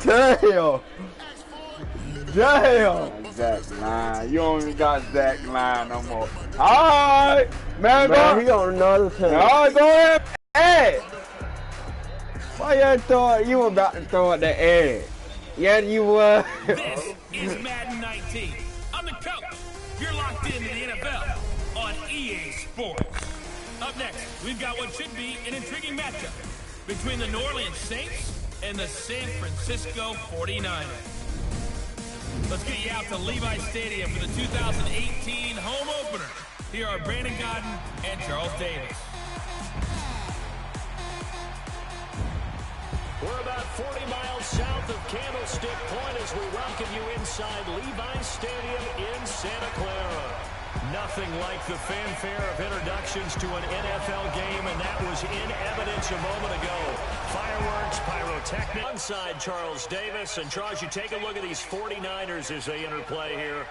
Damn. Damn. Zach 9. You don't even got Zach 9 no more. Alright. Man, he on another team. Alright, go ahead. Hey. Why you throw it? You were about to throw it the egg. Yeah, you were. This is Madden 19. I'm the coach. You're locked into the NFL on EA Sports. Up next, we've got what should be an intriguing matchup between the New Orleans Saints and the San Francisco 49ers. Let's get you out to Levi Stadium for the 2018 home opener. Here are Brandon Godden and Charles Davis. We're about 40 miles south of Candlestick Point as we welcome you inside Levi Stadium in Santa Clara. Nothing like the fanfare of introductions to an NFL game, and that was in evidence a moment ago. Fireworks, pyrotechnics. Onside Charles Davis. And Charles, you take a look at these 49ers as they enter play here.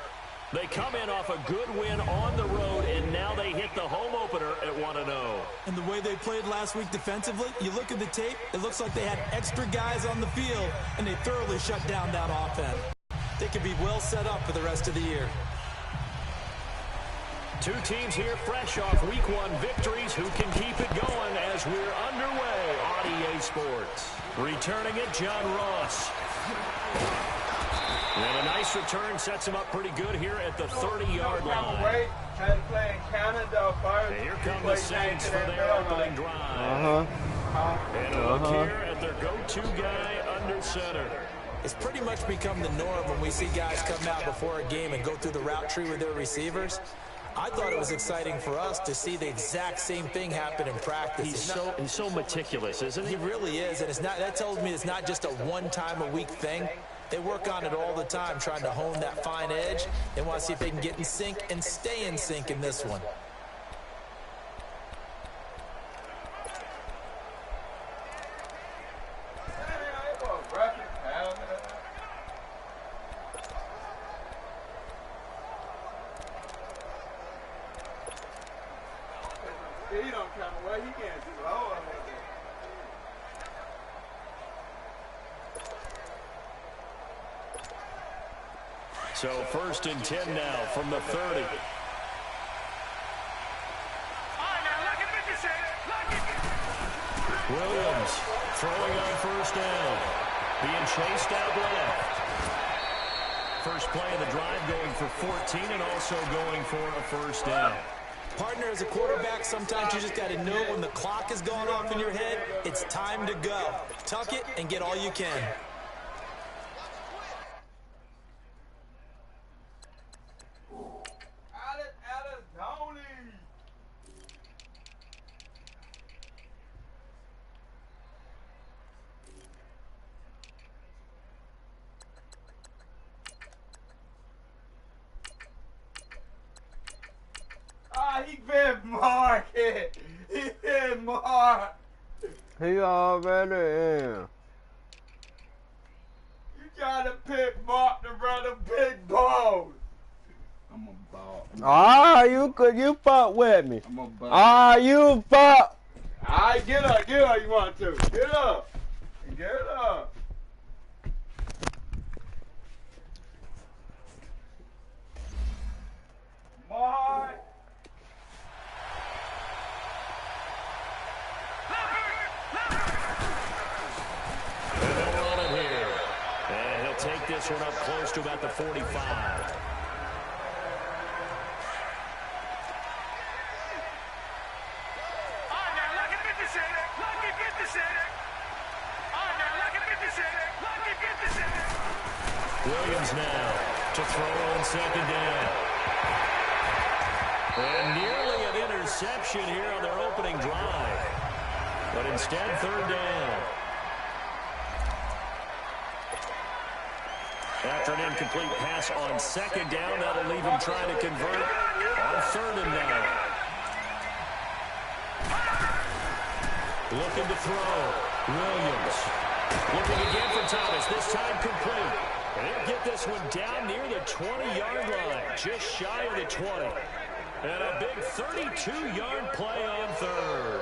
They come in off a good win on the road, and now they hit the home opener at 1-0. And the way they played last week defensively, you look at the tape, it looks like they had extra guys on the field, and they thoroughly shut down that offense. They could be well set up for the rest of the year. Two teams here fresh off Week 1 victories. Who can keep it going as we're underway on EA Sports? Returning it, John Ross. And a nice return sets him up pretty good here at the 30-yard line. Had to play in Canada first. And here come the Saints for their opening drive. And a look here at their go-to guy under center. It's pretty much become the norm when we see guys come out before a game and go through the route tree with their receivers. I thought it was exciting for us to see the exact same thing happen in practice. He's so meticulous, isn't he? He really is, and that tells me it's not just a one-time-a-week thing. They work on it all the time, trying to hone that fine edge. They want to see if they can get in sync and stay in sync in this one. He don't come away. He can't do all of it. So 1st and 10 now from the 30. Williams throwing on 1st down. Being chased out left. First play of the drive going for 14 and also going for a 1st down. Partner, as a quarterback, sometimes you just got to know when the clock is going off in your head, it's time to go. Tuck it and get all you can. He been marking. He been marked. He already in. You gotta pick Mark to run a big ball. I'm a ball. You fuck with me. I'm a ball. You fuck. Alright, get up, you want to. Get up. Get up. Mark. Take this one up close to about the 45. On now, look at 57. Look at 57. On now, look at 57. Look at 57. Williams now to throw on 2nd down. And nearly an interception here on their opening drive. But instead, 3rd down. After an incomplete pass on 2nd down, that'll leave him trying to convert on 3rd and 9. Looking to throw. Williams. Looking again for Thomas. This time complete. And he'll get this one down near the 20-yard line. Just shy of the 20. And a big 32-yard play on 3rd.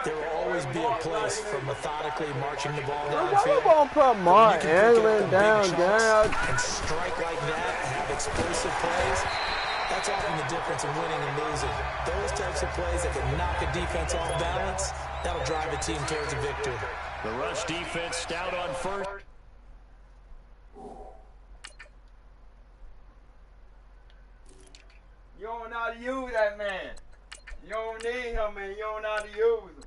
there will always be a place for methodically marching the ball Why downfield. you gonna put Mark Ingram down, And strike like that, have explosive plays, that's often the difference in winning and losing. Those types of plays that can knock a defense off balance, that'll drive a team towards a victory. The rush defense stout on first. You don't know how to use that man. You don't need him, man. You don't know how to use him.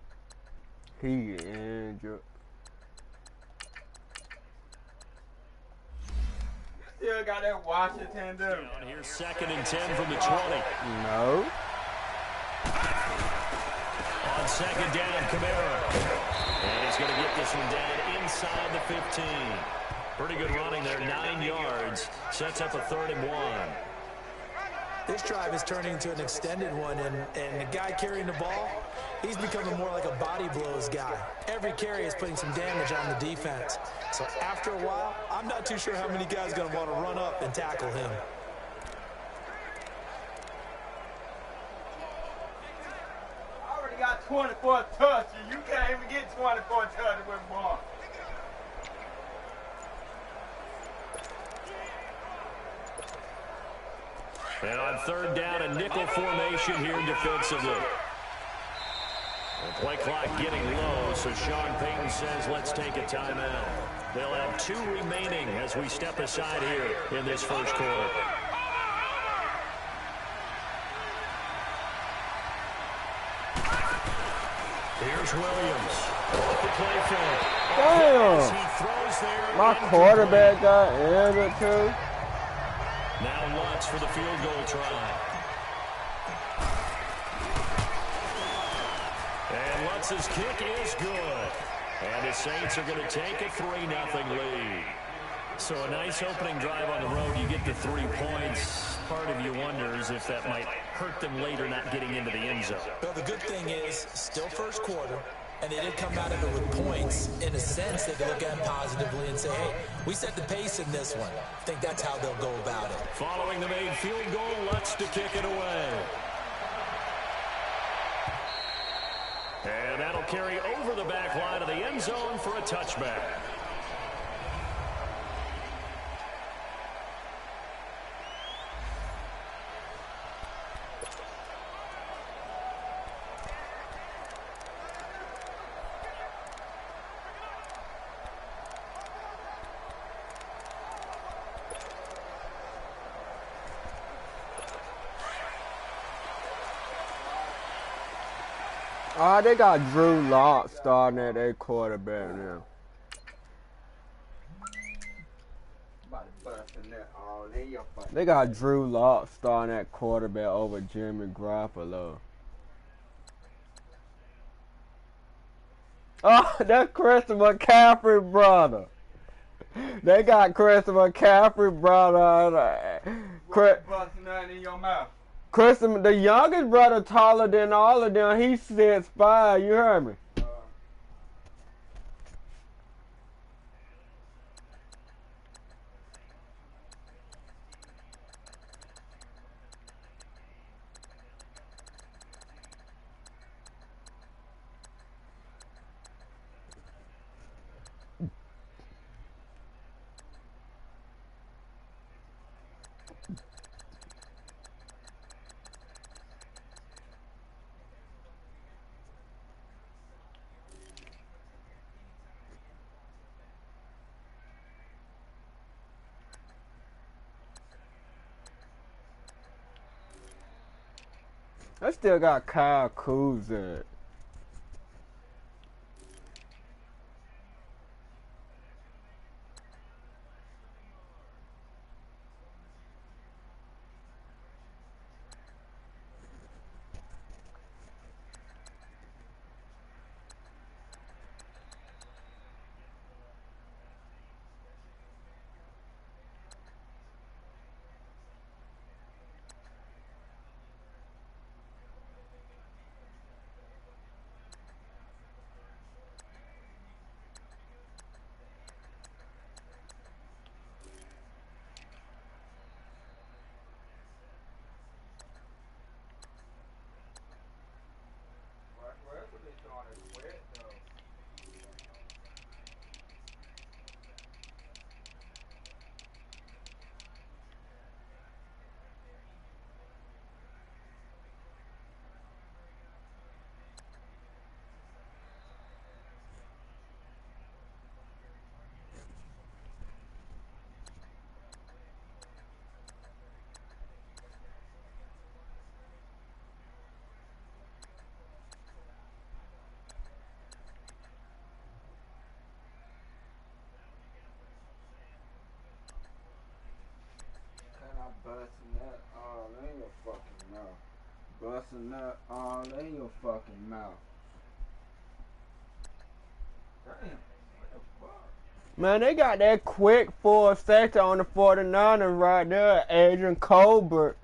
He injured. You still got that Washington dude. Here's 2nd and 10 from the 20. No. On 2nd down, Kamara. And he's going to get this one down inside the 15. Pretty good running there, 9 yards. Sets up a 3rd and 1. This drive is turning into an extended one, and the guy carrying the ball, he's becoming more like a body blows guy. Every carry is putting some damage on the defense. So after a while, I'm not too sure how many guys are going to want to run up and tackle him. I already got 24 touches. You can't even get 24 touches with ball. And on 3rd down, a nickel formation here defensively. The play clock getting low, so Sean Payton says, let's take a timeout. They'll have 2 remaining as we step aside here in this first quarter. Here's Williams. The play fake. Damn. He throws there. My quarterback got injured too. Now Lutz for the field goal try. And Lutz's kick is good. And the Saints are going to take a 3-0 lead. So a nice opening drive on the road. You get the 3 points. Part of you wonders if that might hurt them later not getting into the end zone. Well, the good thing is, still first quarter, and they did come out of it with points. In a sense, they can look at it positively and say, hey, we set the pace in this one. I think that's how they'll go about it. Following the made field goal, Lutz to kick it away. And that'll carry over the back line of the end zone for a touchback. Oh, they got Drew Lock starting at their quarterback now. They got Drew Lock starting at quarterback over Jimmy Garoppolo. Oh, that's Christian McCaffrey, brother. They got Christian McCaffrey, brother. Busting nothing in your mouth. Christian, the youngest brother, taller than all of them. He's 6'5". You heard me? I still got Kyle Kuzma. a nut all in your fucking mouth. Damn. Man, they got that quick full safety on the 49ers right there, Adrian Colbert.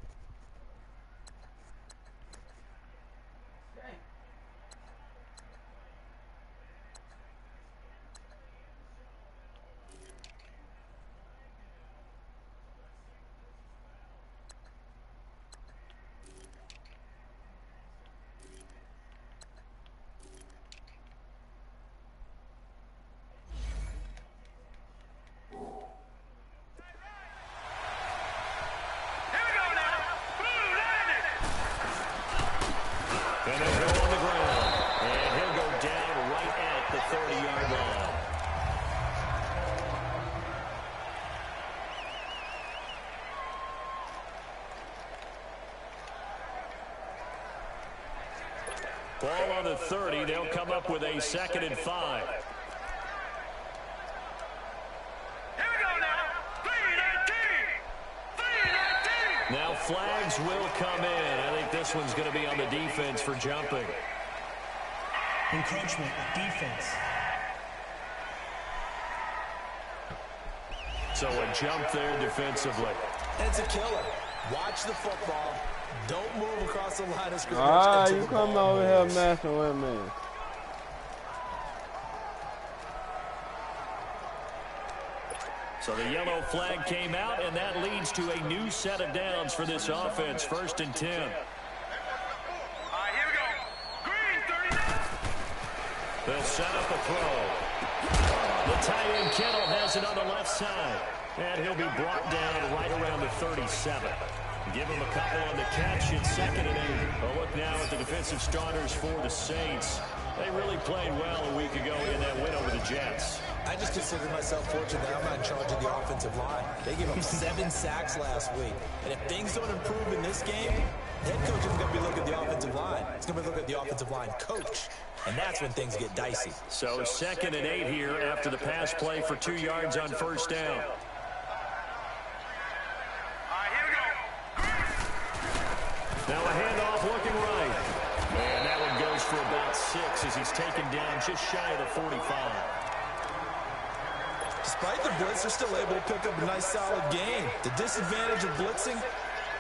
And he'll go on the ground. And he'll go down right at the 30-yard line. Ball on the 30. They'll come up with a 2nd and 5. Now flags will come in. I think this one's going to be on the defense for jumping. Encroachment, defense. So a jump there defensively. And it's a killer. Watch the football. Don't move across the line of scrimmage. Ah, you come over here messing with me. So the yellow flag came out, and that leads to a new set of downs for this offense. 1st and 10. All right, here we go. Green, 39. They'll set up a throw. The tight end Kittle has it on the left side. And he'll be brought down right around the 37. Give him a couple on the catch. It's 2nd and 8. A look now at the defensive starters for the Saints. They really played well a week ago in that win over the Jets. I just consider myself fortunate that I'm not in charge of the offensive line. They gave up 7 sacks last week. And if things don't improve in this game, head coach isn't going to be looking at the offensive line. He's going to be looking at the offensive line coach. And that's when things get dicey. So 2nd and 8 here after the pass play for 2 yards on 1st down. Now a handoff looking right. And that one goes for about 6 as he's taken down just shy of the 45. Despite the blitz, they're still able to pick up a nice solid gain. The disadvantage of blitzing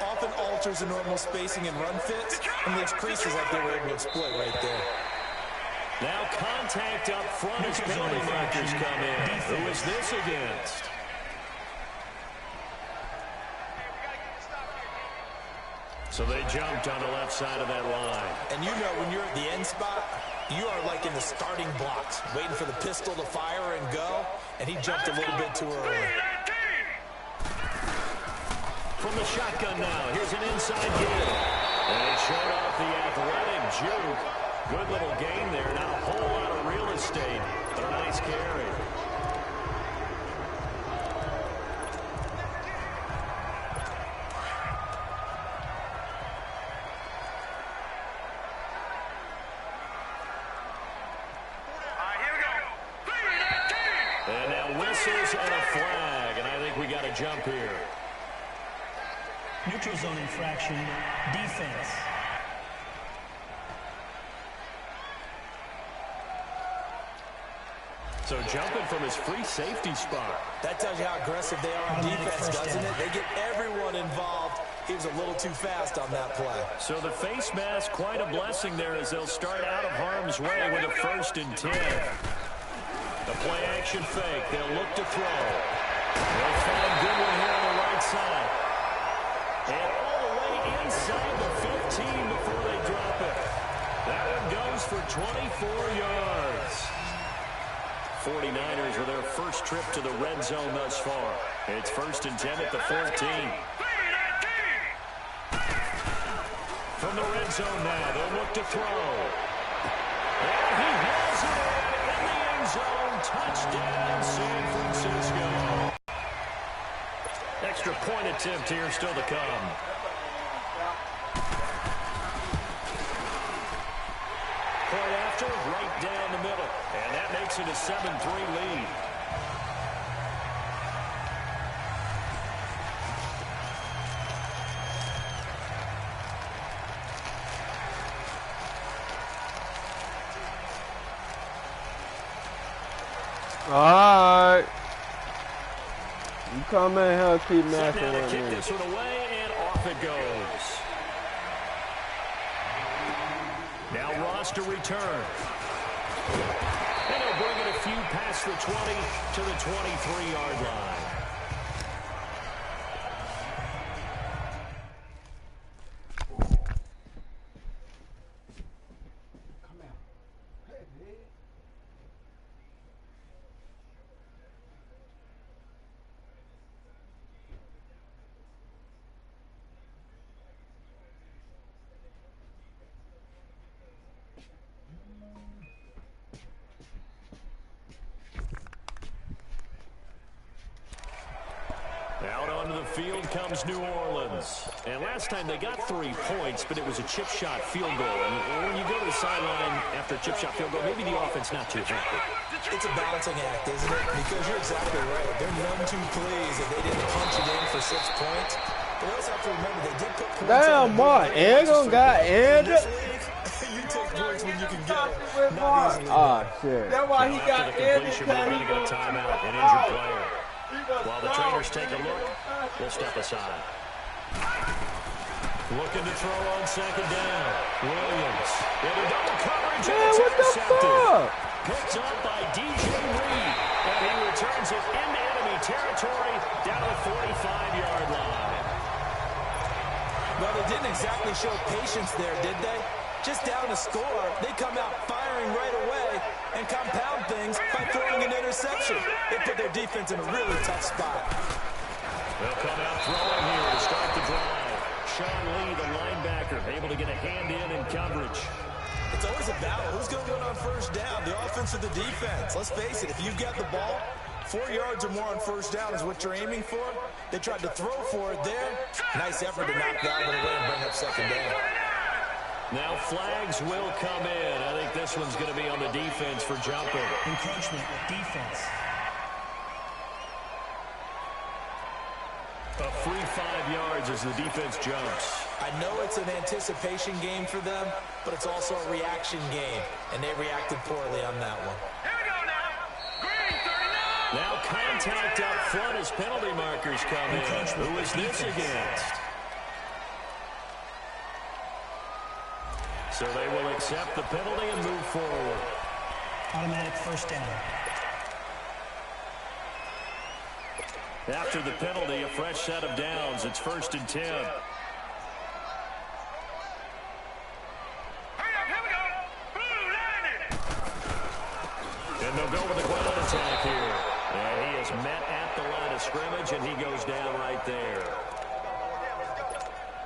often alters the normal spacing and run fits and makes creases like they were able to exploit right there. Now contact up front as penalty markers come in. Who is this against? So they jumped on the left side of that line. And you know when you're at the end spot, you are like in the starting blocks, waiting for the pistol to fire and go, and he jumped a little bit too early. From the shotgun now, here's an inside give. And he showed off the athletic juke. Good little gain there. Not a whole lot of real estate, but a nice carry. And now whistles and a flag, and I think we got a jump here. Neutral zone infraction, defense. So jumping from his free safety spot. That tells you how aggressive they are on defense, doesn't it? They get everyone involved. He was a little too fast on that play. So the face mask, quite a blessing there as they'll start out of harm's way with a 1st and 10. The play action fake. They'll look to throw. They'll find Goodwin here on the right side. And all the way inside the 15 before they drop it. That one goes for 24 yards. 49ers with their first trip to the red zone thus far. It's 1st and 10 at the 14. From the red zone now, they'll look to throw. And he has it in the end zone. Touchdown, San Francisco. Extra point attempt here still to come. Point after, right down the middle. And that makes it a 7-3 lead. Alright. You come in here and keep messing Now to with kick me. this one away, and off it goes. Now Ross to return. And he'll bring it a few past the 20 to the 23-yard line. Out onto the field comes New Orleans. And last time they got 3 points, but it was a chip shot field goal. And when you go to the sideline after a chip shot field goal, maybe the offense not too happy. It's a balancing act, isn't it? Because you're exactly right. They're none too pleased that they didn't punch it in for 6 points. But we also have to remember they did put points Damn, Mark, Ingram got injured. You take points when you can get it. Not easily. Oh, shit. That's why he After got the injured. completion, we're going to get a timeout, an injured player. While the trainers take a look, we'll step aside. Looking to throw on second down. Williams into double coverage, and it's what the intercepted. fuck? Picked up by DJ Reed, and he returns it into enemy territory down to the 45-yard line. Well, they didn't exactly show patience there, did they? Just down a score, they come out firing right away and compound things by throwing an interception. They put their defense in a really tough spot. They'll come out throwing here to start the drive. Sean Lee, the linebacker, able to get a hand in coverage. It's always a battle. Who's going to win on first down, the offense or the defense? Let's face it, if you've got the ball, 4 yards or more on first down is what you're aiming for. They tried to throw for it there. Nice effort to knock that one away and bring up second down. Now flags will come in. I think this one's going to be on the defense for jumping. Encroachment, defense. A free 5 yards as the defense jumps. I know it's an anticipation game for them, but it's also a reaction game, and they reacted poorly on that one. Here we go now. Green 39. Now contact up front as penalty markers come in. Who is this against? So they will accept the penalty and move forward. Automatic first down. After the penalty, a fresh set of downs. It's 1st and 10. Hurry up, here we go. Blue line it. And they'll go with the ground attack here. And he is met at the line of scrimmage, and he goes down right there.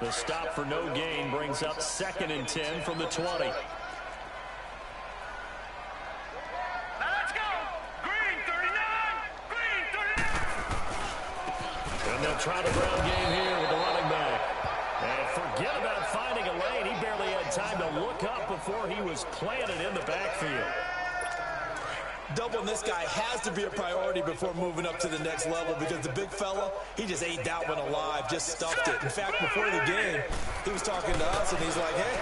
The stop for no gain brings up 2nd and 10 from the 20. Now let's go. Green 39. Green 39. And they'll try the ground game here with the running back. And forget about finding a lane. He barely had time to look up before he was planted in the backfield. Doubling this guy has to be a priority before moving up to the next level because the big fella, he just ate that one alive, just stuffed it. In fact, before the game, he was talking to us, and he's like, hey,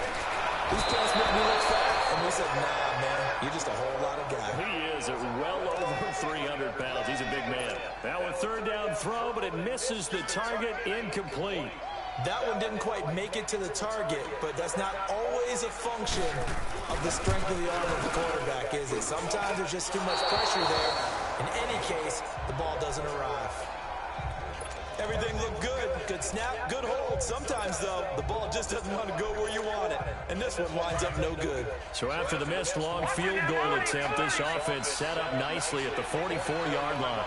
these players make me look fat. And we said, nah, man, you're just a whole lot of guy. He is at well over 300 pounds. He's a big man. Now a 3rd down throw, but it misses the target, incomplete. That one didn't quite make it to the target, but that's not always a function of the strength of the arm of the quarterback, is it? Sometimes there's just too much pressure there. In any case, the ball doesn't arrive. Everything looked good. Good snap, good hold. Sometimes, though, the ball just doesn't want to go where you want it. And this one winds up no good. So after the missed long field goal attempt, this offense set up nicely at the 44-yard line.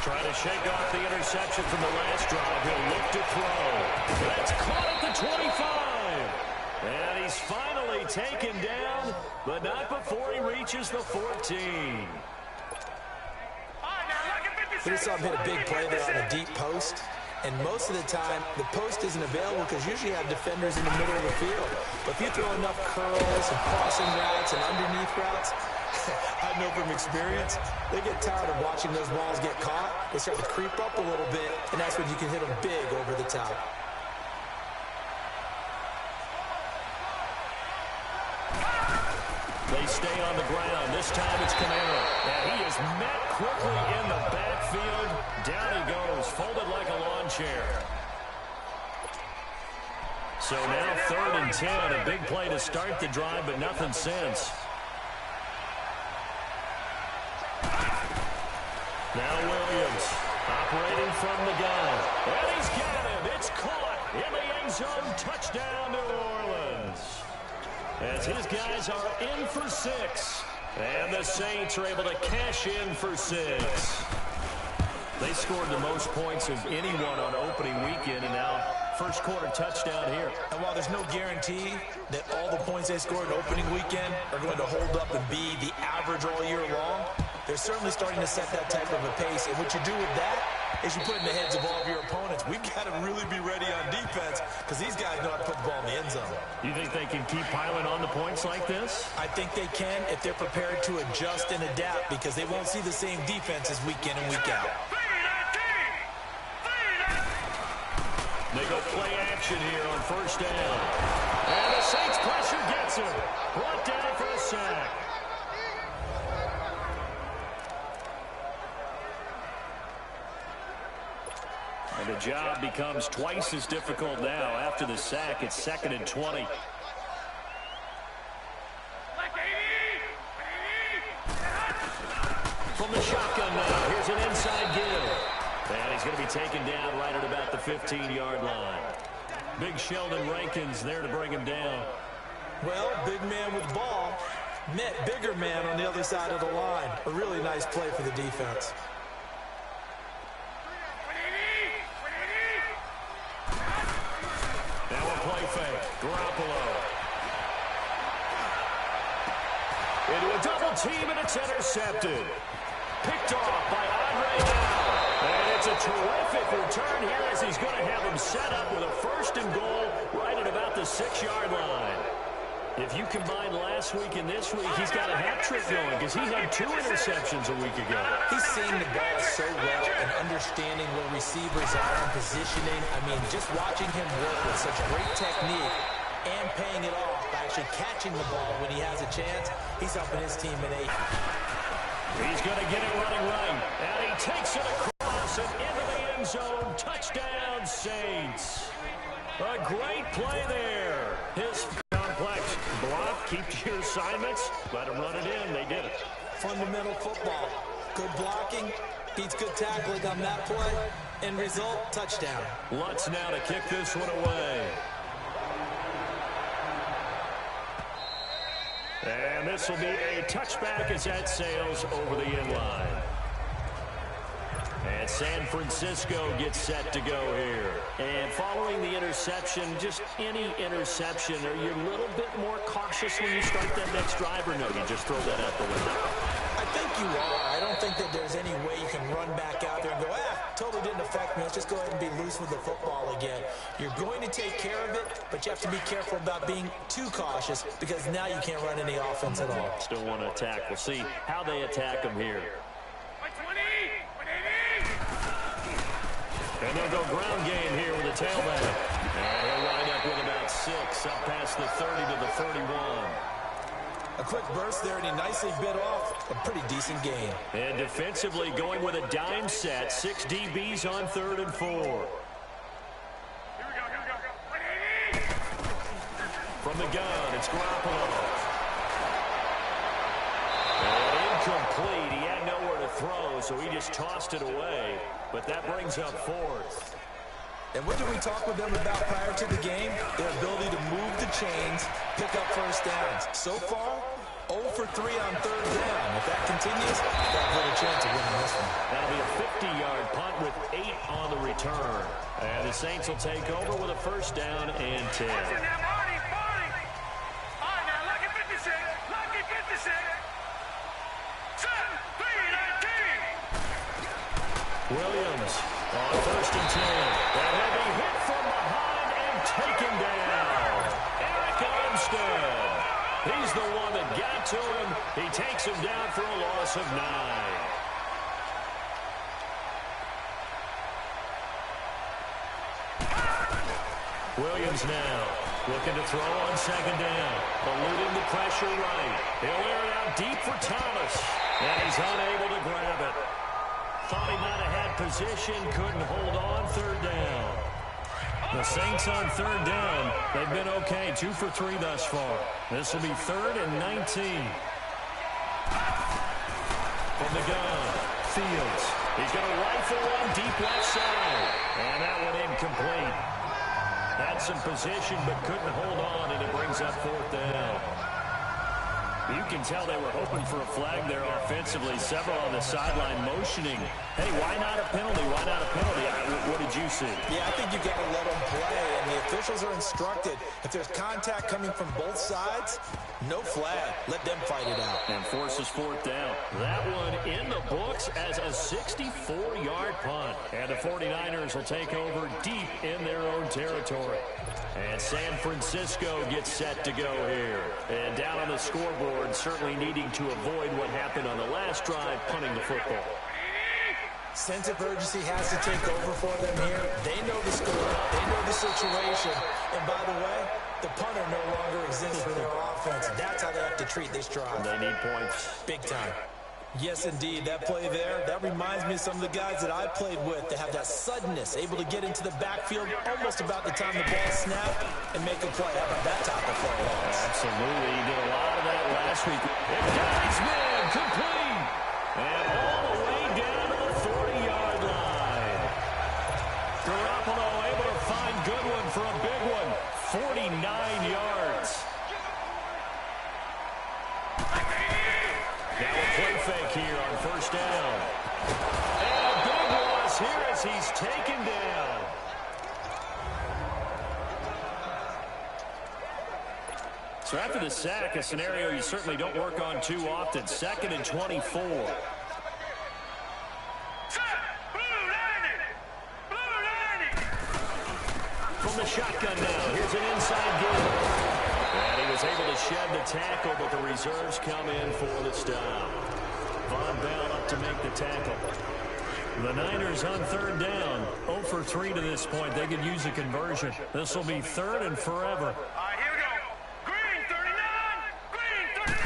Trying to shake off the interception from the last drive. He'll look to throw. That's caught at the 25. And he's finally taken down, but not before he reaches the 14. We just saw him hit a big play there on a deep post. And most of the time, the post isn't available because usually you have defenders in the middle of the field. But if you throw enough curls and crossing routes and underneath routes, I know from experience, they get tired of watching those balls get caught. They start to creep up a little bit, and that's when you can hit them big over the top. They They stay on the ground. This time it's Kamara. And he is met quickly in the backfield. Down he goes, folded like a lawn chair. So now 3rd and 10. A big play to start the drive, but nothing since. Now Williams operating from the gun. And he's got him. It's caught in the end zone. Touchdown, New Orleans. As his guys are in for 6. And the Saints are able to cash in for 6. They scored the most points of anyone on opening weekend, and now first quarter touchdown here. And while there's no guarantee that all the points they scored opening weekend are going to hold up and be the average all year long, they're certainly starting to set that type of a pace. And what you do with that is you put it in the heads of all of your opponents. We've got to really be ready on defense because these guys know how to put the ball in the end zone. You think they can keep piling on the points like this? I think they can if they're prepared to adjust and adapt, because they won't see the same defenses week in and week out. They go play action here on first down. And the Saints pressure gets him. Brought down for a sack. And the job becomes twice as difficult now. After the sack, it's 2nd and 20. From the shotgun now, here's an inside give. And he's going to be taken down right at about the 15-yard line. Big Sheldon Rankins there to bring him down. Well, big man with the ball met bigger man on the other side of the line. A really nice play for the defense. Now a play fake. Garoppolo. Into a double team, and it's intercepted. Picked off by Andre now. And it's a terrific return here as he's going to have him set up with a 1st and goal right at about the 6-yard line. If you combine last week and this week, he's got a hat trick going because he had 2 interceptions a week ago. He's seeing the ball so well and understanding where receivers are and positioning. I mean, just watching him work with such great technique and paying it off by actually catching the ball when he has a chance, he's helping his team in 8. He's going to get it running right. And he takes it across and into the end zone. Touchdown, Saints. A great play there. His complex block, keep to your assignments, let him run it in. They did it. Fundamental football. Good blocking, beats good tackling on that play. End result, touchdown. Lutz now to kick this one away. And this will be a touchback as that sails over the end line. And San Francisco gets set to go here. And following the interception, just any interception, are you a little bit more cautious when you start that next drive, or no, you just throw that out the window? I think you are. I don't think that there's any way you can run back out there and go, totally didn't affect me. Let's just go ahead and be loose with the football again. You're going to take care of it, but you have to be careful about being too cautious because now you can't run any offense at all. Still want to attack. We'll see how they attack them here. And they'll go ground game here with a tailback. And he'll wind up with about 6 up past the 30 to the 31. A quick burst there, and he nicely bit off a pretty decent game. And defensively going with a dime set. 6 DBs on 3rd and 4. From the gun, it's Garoppolo. And incomplete. He had nowhere to throw, so he just tossed it away. But that brings up 4th. And what did we talk with them about prior to the game? Their ability to move the chains, pick up first downs. So far, 0 for 3 on 3rd down. If that continues, they'll have a little chance of winning this one. That'll be a 50-yard punt with 8 on the return. And the Saints will take over with a 1st down and 10. Williams on 1st and 10. And he'll be hit from behind and taken down. Eric Armstead. He's the one that got to him. He takes him down for a loss of 9. Williams now Looking to throw on second down. Eluding the pressure right. He'll air it out deep for Thomas. And he's unable to grab it. Thought he might have had position. Couldn't hold on third down. The Saints on third down. They've been okay. 2 for 3 thus far. This will be 3rd and 19. From the gun, Fields. He's going to rifle one deep left side. And that one incomplete. Had some position but couldn't hold on, and it brings up 4th down. You can tell they were hoping for a flag there offensively. Several on the sideline motioning. Hey, why not a penalty? Why not a penalty? What did you see? Yeah, I think you got to let them play, and the officials are instructed. If there's contact coming from both sides, no flag. Let them fight it out. And forces 4th down. That one in the books as a 64-yard punt. And the 49ers will take over deep in their own territory. And San Francisco gets set to go here. And down on the scoreboard, certainly needing to avoid what happened on the last drive, punting the football. Sense of urgency has to take over for them here. They know the score. They know the situation. And by the way, the punter no longer exists for their offense. That's how they have to treat this drive. They need points. Big time. Yes, indeed. That play there, that reminds me of some of the guys that I played with. They have that suddenness, able to get into the backfield almost about the time the ball snapped and make a play. How about that type of play? Absolutely. He did a lot of that last week. And Guysman complete. And all the way down to the 40-yard line. Garoppolo able to find Goodwin for a big one. 49 yards. Now a play fake here on 1st down. And a big loss here as he's taken down. So after the sack, a scenario you certainly don't work on too often. 2nd and 24. From the shotgun now, here's an inside game. And he was able to shed the tackle, but the reserves come in for the stop. Von Bell up to make the tackle. The Niners on 3rd down. 0 for 3 to this point. They could use a conversion. This will be 3rd and forever. Here we go. Green 39. Green 39.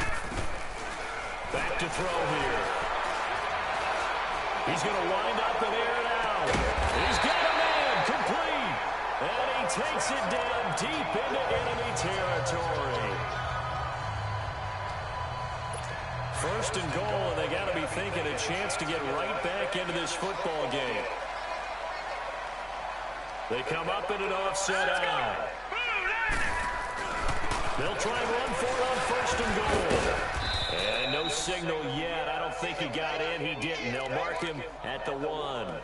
Back to throw here. He's going to wind up and air it out. He's got a man complete. And he takes it down deep into enemy territory. 1st and goal, and they got to be thinking a chance to get right back into this football game. They come up in an offset eye. They'll try and run for it on 1st and goal. And no signal yet. I don't think he got in. He didn't. They'll mark him at the 1.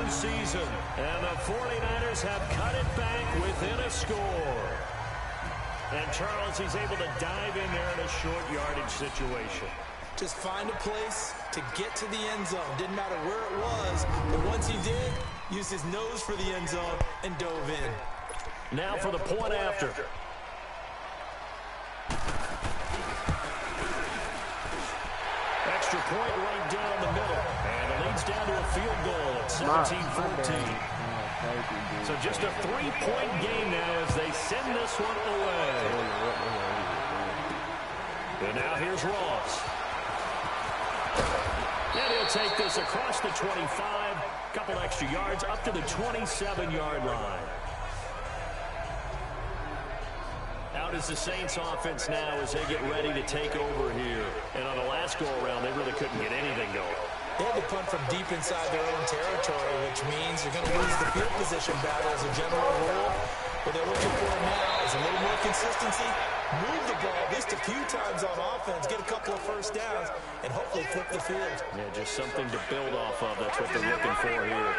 Season, and the 49ers have cut it back within a score. And Charles, he's able to dive in there in a short yardage situation. Just find a place to get to the end zone. Didn't matter where it was, but once he did, used his nose for the end zone and dove in. Now for the point after. Extra point right down the middle. And it leads down to a field goal at 17-14. So just a 3-point game now as they send this one away. And now here's Ross. And he'll take this across the 25. Couple extra yards up to the 27-yard line. Out is the Saints offense now as they get ready to take over here. And on the last go-around, they really couldn't get anything going. They had to punt from deep inside their own territory, which means you're going to lose the field position battle as a general rule. What they're looking for now is a little more consistency, move the ball at least a few times on offense, get a couple of 1st downs, and hopefully flip the field. Yeah, just something to build off of. That's what they're looking for here.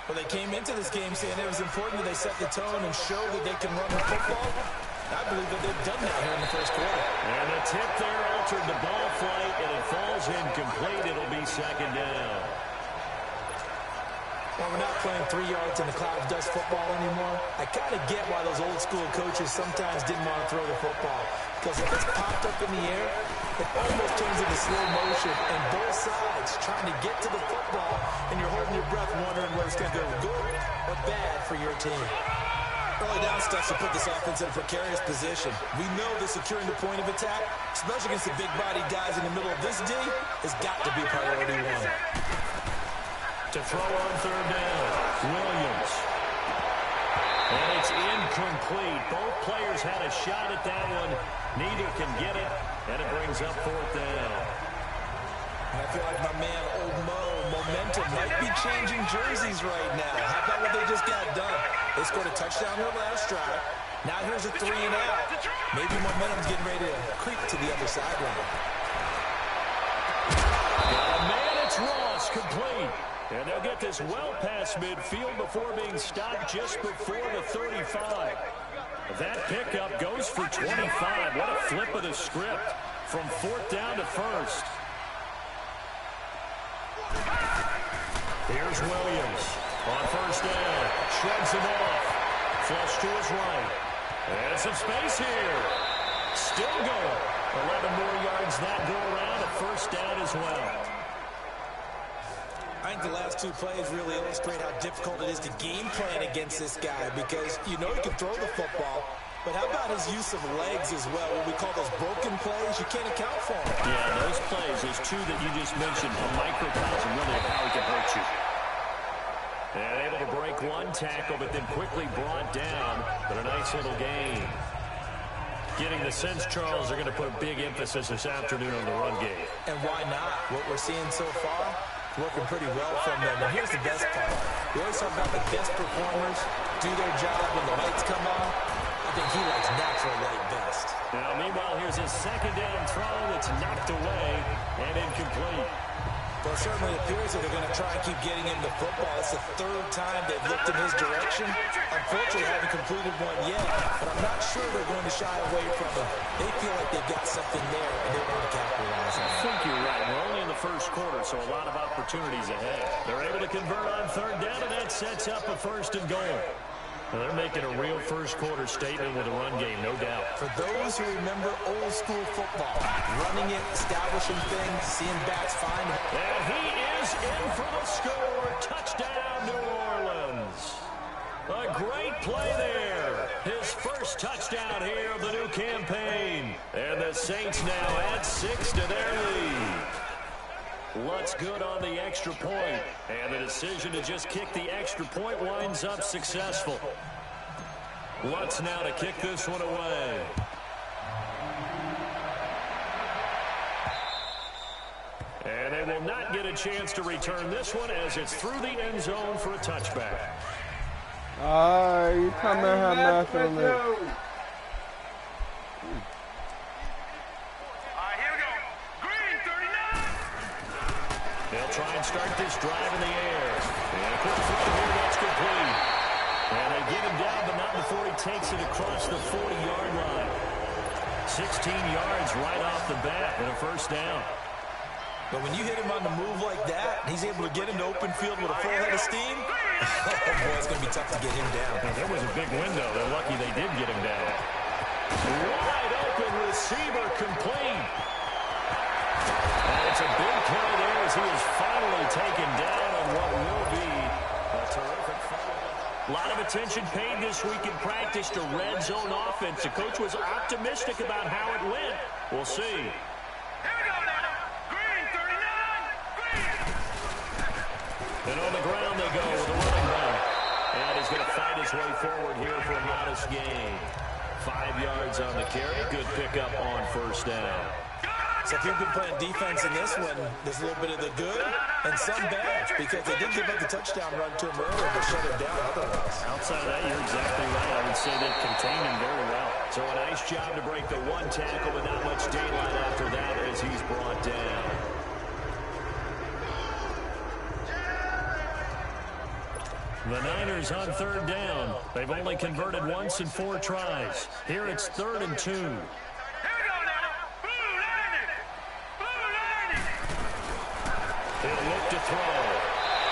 Well, they came into this game saying it was important that they set the tone and show that they can run the football. I believe that they've done that here in the 1st quarter. And the tip there altered the ball flight, and it falls incomplete. It'll be second down. Well, we're not playing 3 yards in a cloud of dust football anymore. I kind of get why those old school coaches sometimes didn't want to throw the football. Because if it's popped up in the air, it almost turns into slow motion. And both sides trying to get to the football, and you're holding your breath wondering whether it's going to go good or bad for your team. Early down stuff to put this offense in a precarious position. We know that securing the point of attack, especially against the big-bodied guys in the middle of this D, has got to be priority one. To throw on third down, Williams. And it's incomplete. Both players had a shot at that one. Neither can get it, and it brings up fourth down. And I feel like my man, Old Mo, momentum might be changing jerseys right now. How about what they just got done? They scored a touchdown their last drive. Now here's a 3 and out. Maybe momentum's getting ready to creep to the other sideline. Got a man, it's Ross, complete. And they'll get this well past midfield before being stopped just before the 35. That pickup goes for 25. What a flip of the script from fourth down to first. Here's Williams on first down. Shrugs him off. Flush to his right. And some space here. Still going. 11 more yards that go around. A first down as well. I think the last 2 plays really illustrate how difficult it is to game plan against this guy because you know he can throw the football, but how about his use of legs as well? What we call those broken plays, you can't account for them. Yeah, those plays, those 2 that you just mentioned, a microcosm really of how he can hurt you. And able to break one tackle, but then quickly brought down, but a nice little gain. Getting the sense, Charles, they're going to put a big emphasis this afternoon on the run game. And why not? What we're seeing so far, working pretty well from them. And here's the best part. We always talk about the best performers do their job when the lights come on. I think he likes natural light best. Now, meanwhile, here's his second down throw that's knocked away and incomplete. Well, it certainly appears that they're going to try and keep getting him the football. It's the 3rd time they've looked in his direction. Unfortunately, they haven't completed one yet, but I'm not sure they're going to shy away from him. They feel like they've got something there, and they want to capitalize on it. I think you're right. We're only in the first quarter, so a lot of opportunities ahead. They're able to convert on third down, and that sets up a first and goal. Well, they're making a real first-quarter statement with a run game, no doubt. For those who remember old-school football, running it, establishing things, seeing backs find it. And he is in for the score. Touchdown, New Orleans. A great play there. His first touchdown here of the new campaign. And the Saints now add 6 to their lead. Lutz good on the extra point, and the decision to just kick the extra point winds up successful. Lutz now to kick this one away. And they will not get a chance to return this one as it's through the end zone for a touchback. You come in here messing with me. They'll try and start this drive in the air. And a quick throw here, that's complete. And they get him down, but not before he takes it across the 40-yard line. 16 yards right off the bat and a first down. But when you hit him on the move like that, he's able to get into open field with a full head of steam. Oh, boy, it's going to be tough to get him down. And there was a big window. They're lucky they did get him down. Wide open receiver complete. And it's a big play there as he is finally taken down on what will be a terrific fight. A lot of attention paid this week in practice to red zone offense. The coach was optimistic about how it went. We'll see. And on the ground they go with a running back. And he's going to fight his way forward here for a modest gain. 5 yards on the carry. Good pickup on first down. So if you've been playing defense in this one, there's a little bit of the good and some bad because they did give up the touchdown run to him earlier but shut him down otherwise. Outside of that, you're exactly right. I would say they've contained him very well. So a nice job to break the one tackle with not much daylight after that as he's brought down. The Niners on third down. They've only converted once in 4 tries. Here it's 3rd and 2. throw.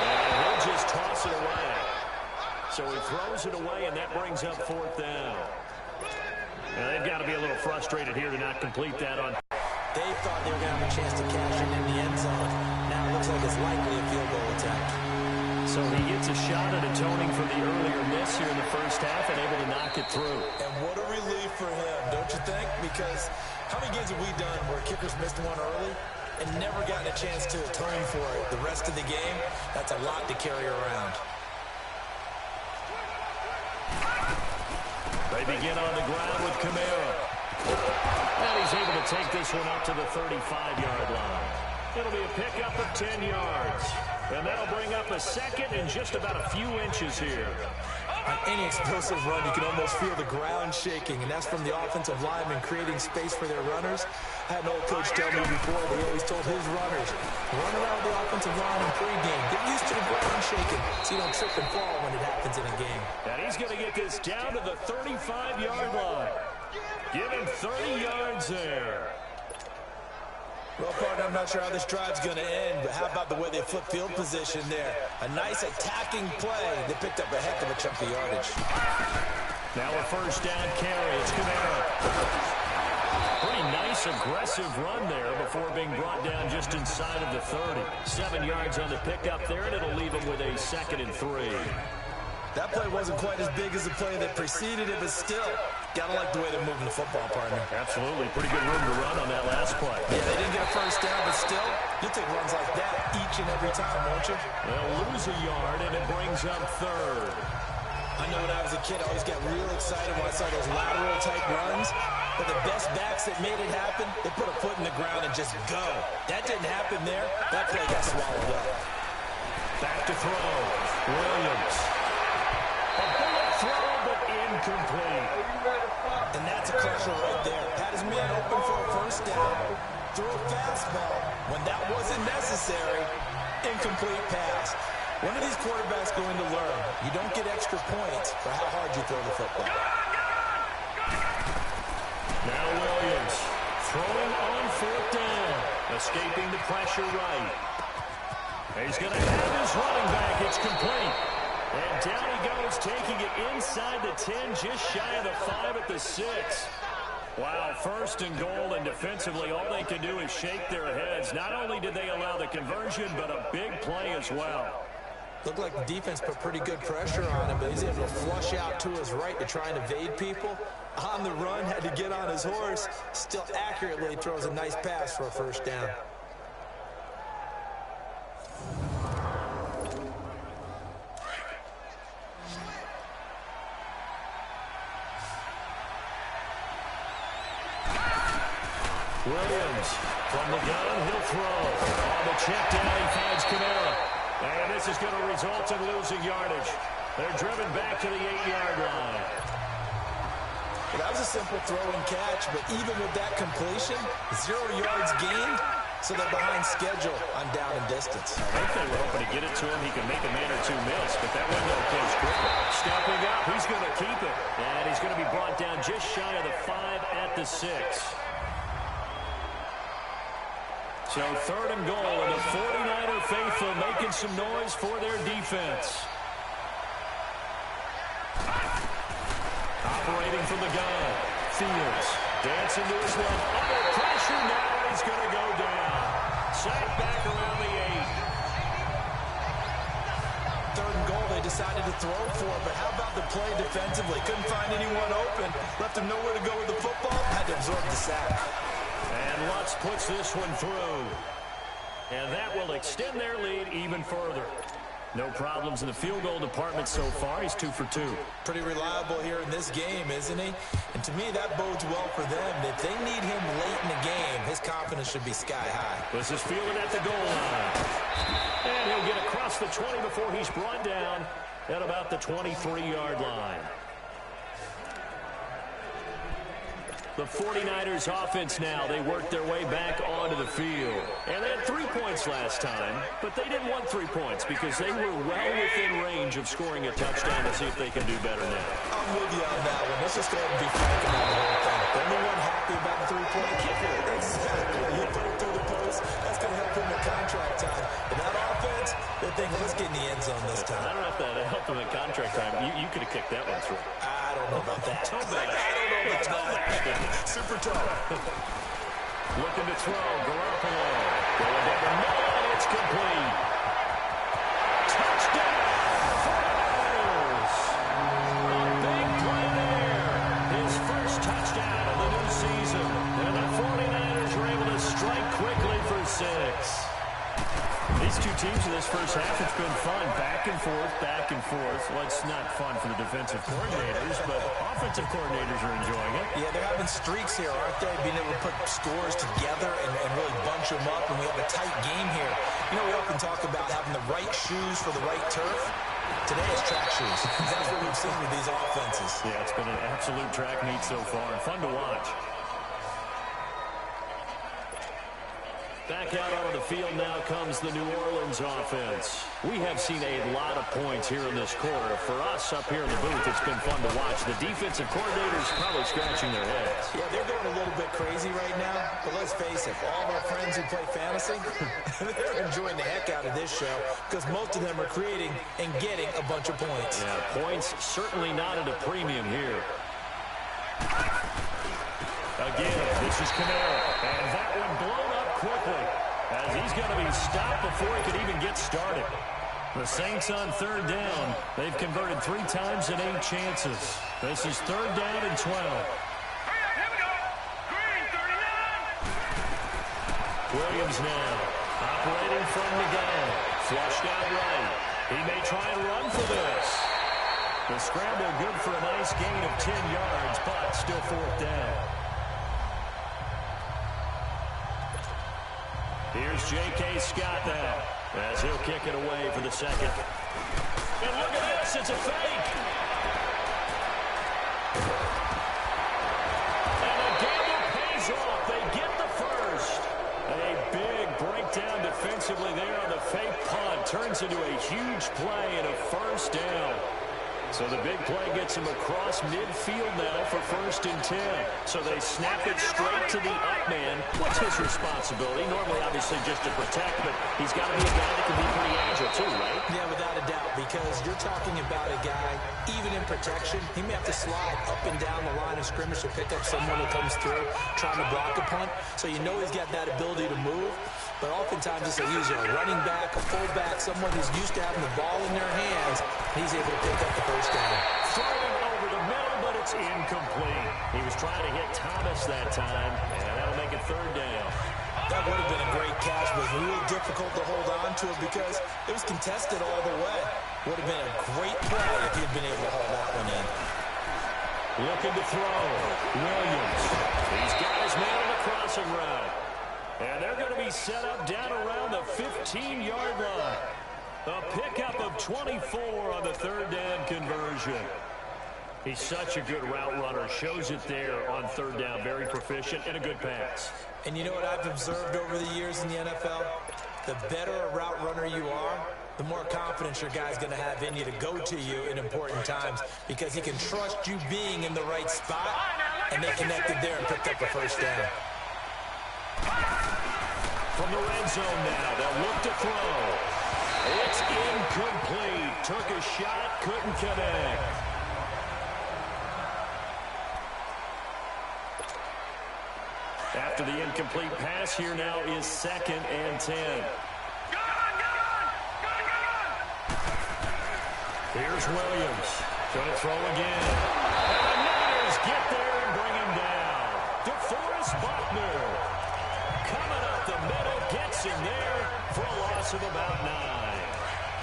And he'll just toss it away. So he throws it away, and that brings up fourth down. Now, they've got to be a little frustrated here to not complete that on. They thought they were going to have a chance to cash in the end zone. Now it looks like it's likely a field goal attempt. So he gets a shot at atoning for the earlier miss here in the first half and able to knock it through. And what a relief for him, don't you think? Because how many games have we done where kickers missed one early and never gotten a chance to atone for it the rest of the game? That's a lot to carry around. They begin on the ground with Kamara. And he's able to take this one up to the 35-yard line. It'll be a pickup of 10 yards. And that'll bring up a second and just about a few inches here. On any explosive run, you can almost feel the ground shaking, and that's from the offensive linemen creating space for their runners. I had an old coach tell me before, they always told his runners, run around the offensive line in pregame. Get used to the ground shaking so you don't trip and fall when it happens in a game. And he's going to get this down to the 35-yard line. Give him 30 yards there. Well, partner, I'm not sure how this drive's going to end, but how about the way they flip field position there? A nice attacking play. They picked up a heck of a chunk of yardage. Now a first down carry. It's Kamara. Pretty nice, aggressive run there before being brought down just inside of the 30. 7 yards on the pickup there, and it'll leave him with a 2nd and 3. That play wasn't quite as big as the play that preceded it, but still, gotta like the way they're moving the football, partner. Absolutely. Pretty good room to run on that last play. Yeah, they didn't get a first down, but still, you'll take runs like that each and every time, won't you? They'll lose a yard, and it brings up 3rd. I know when I was a kid, I always got real excited when I saw those lateral-type runs. But the best backs that made it happen, they put a foot in the ground and just go. That didn't happen there. That play got swallowed up. Back to throw. Williams. A bullet throw, but incomplete. And that's a crusher right there. Had his man open for a first down. Threw a fastball when that wasn't necessary. Incomplete pass. When are these quarterbacks going to learn? You don't get extra points for how hard you throw the football. Now Williams throwing on 4th down. Escaping the pressure right. He's going to have his running back. It's complete. And down he goes, taking it inside the 10, just shy of the 5 at the 6. Wow, 1st and goal, and defensively all they can do is shake their heads. Not only did they allow the conversion, but a big play as well. Looked like the defense put pretty good pressure on him, but he's able to flush out to his right to try and evade people. On the run, had to get on his horse. Still accurately throws a nice pass for a first down. Williams from the gun, he'll throw. On the check down, he finds Kamara. And this is going to result in losing yardage. They're driven back to the 8-yard line. Well, that was a simple throw and catch, but even with that completion, 0 yards gained, so they're behind schedule on down and distance. I think they were hoping to get it to him. He can make a man or two miss, but that window closed quickly. Stepping up, he's going to keep it. And he's going to be brought down just shy of the 5 at the 6. So 3rd and goal, and the 49er faithful making some noise for their defense. Operating from the gun. Fields dancing to his left. Under pressure now, he's going to go down. Sacked back around the 8. 3rd and goal, they decided to throw for it, but how about the play defensively? Couldn't find anyone open. Left him nowhere to go with the football. Had to absorb the sack. And Lutz puts this one through. And that will extend their lead even further. No problems in the field goal department so far. He's 2 for 2. Pretty reliable here in this game, isn't he? And to me, that bodes well for them. If they need him late in the game, his confidence should be sky high. This is fielded at the goal line. And he'll get across the 20 before he's brought down at about the 23-yard line. The 49ers offense now, they work their way back onto the field. And they had 3 points last time, but they didn't want 3 points because they were well within range of scoring a touchdown to see if they can do better now. I'm with you on that one. Let's just go ahead and be frank about the whole thing. Anyone happy about the 3-point kicker? Exactly. You put it through the post, that's going to help him in contract time. But that offense, thinking, let's get in the end zone this time. I don't know if that helped him in contract time. You could have kicked that one through. I don't know about that. Toe bag. I don't know about that. Super toe. Looking to throw. Garoppolo. Going down the middle, and it's complete. Touchdown. Foles. A big play there. His first touchdown of the new season. And the 49ers were able to strike quickly for 6. These two teams in this first half, it's been fun. Back and forth, back and forth. Well, it's not fun for the defensive coordinators, but offensive coordinators are enjoying it. Yeah, they're having streaks here, aren't they? Being able to put scores together and really bunch them up, and we have a tight game here. You know, we often talk about having the right shoes for the right turf. Today it's track shoes. That's what we've seen with these offenses. Yeah, it's been an absolute track meet so far, and fun to watch. Back out onto the field now comes the New Orleans offense. We have seen a lot of points here in this quarter. For us up here in the booth, it's been fun to watch. The defensive coordinators probably scratching their heads. Yeah, they're going a little bit crazy right now, but let's face it, all of our friends who play fantasy, they're enjoying the heck out of this show because most of them are creating and getting a bunch of points. Yeah, points certainly not at a premium here. Again, this is Camaro, and that one blown up quickly as he's going to be stopped before he could even get started. The Saints on third down. They've converted 3 times in 8 chances. This is third down and 12. Williams now operating from the gun. Flushed out right. He may try and run for this. The scramble good for a nice gain of 10 yards, but still fourth down. Here's J.K. Scott now as he'll kick it away for the second. And look at this, it's a fake. And the gamble pays off. They get the first. A big breakdown defensively there on the fake punt. Turns into a huge play and a first down. So the big play gets him across midfield now for first and 10. So they snap it straight to the up man. What's his responsibility? Normally, obviously, just to protect, but he's got to be a guy that can be pretty agile too, right? Yeah, without a doubt, because you're talking about a guy, even in protection, he may have to slide up and down the line of scrimmage to pick up someone who comes through trying to block a punt. So you know he's got that ability to move. But oftentimes it's a running back, a fullback, someone who's used to having the ball in their hands, and he's able to pick up the first down. Throwing over the middle, but it's incomplete. He was trying to hit Thomas that time, and that'll make it third down. That would have been a great catch, but it was real difficult to hold on to it because it was contested all the way. Would have been a great play if he'd been able to hold that one in. Looking to throw. Williams. He's got his man on the crossing route. And they're going to be set up down around the 15-yard line. A pickup of 24 on the third down conversion. He's such a good route runner. Shows it there on third down. Very proficient and a good pass. And you know what I've observed over the years in the NFL? The better a route runner you are, the more confidence your guy's going to have in you to go to you in important times because he can trust you being in the right spot, and they connected there and picked up a first down. From the red zone now, they'll look to throw. It's incomplete. Took a shot, couldn't connect. After the incomplete pass, here now is second and 10. Here's Williams. Going to throw again. And the Niners get there and bring him down. DeForest Buckner. Coming up the middle, gets him there for a loss of about 9.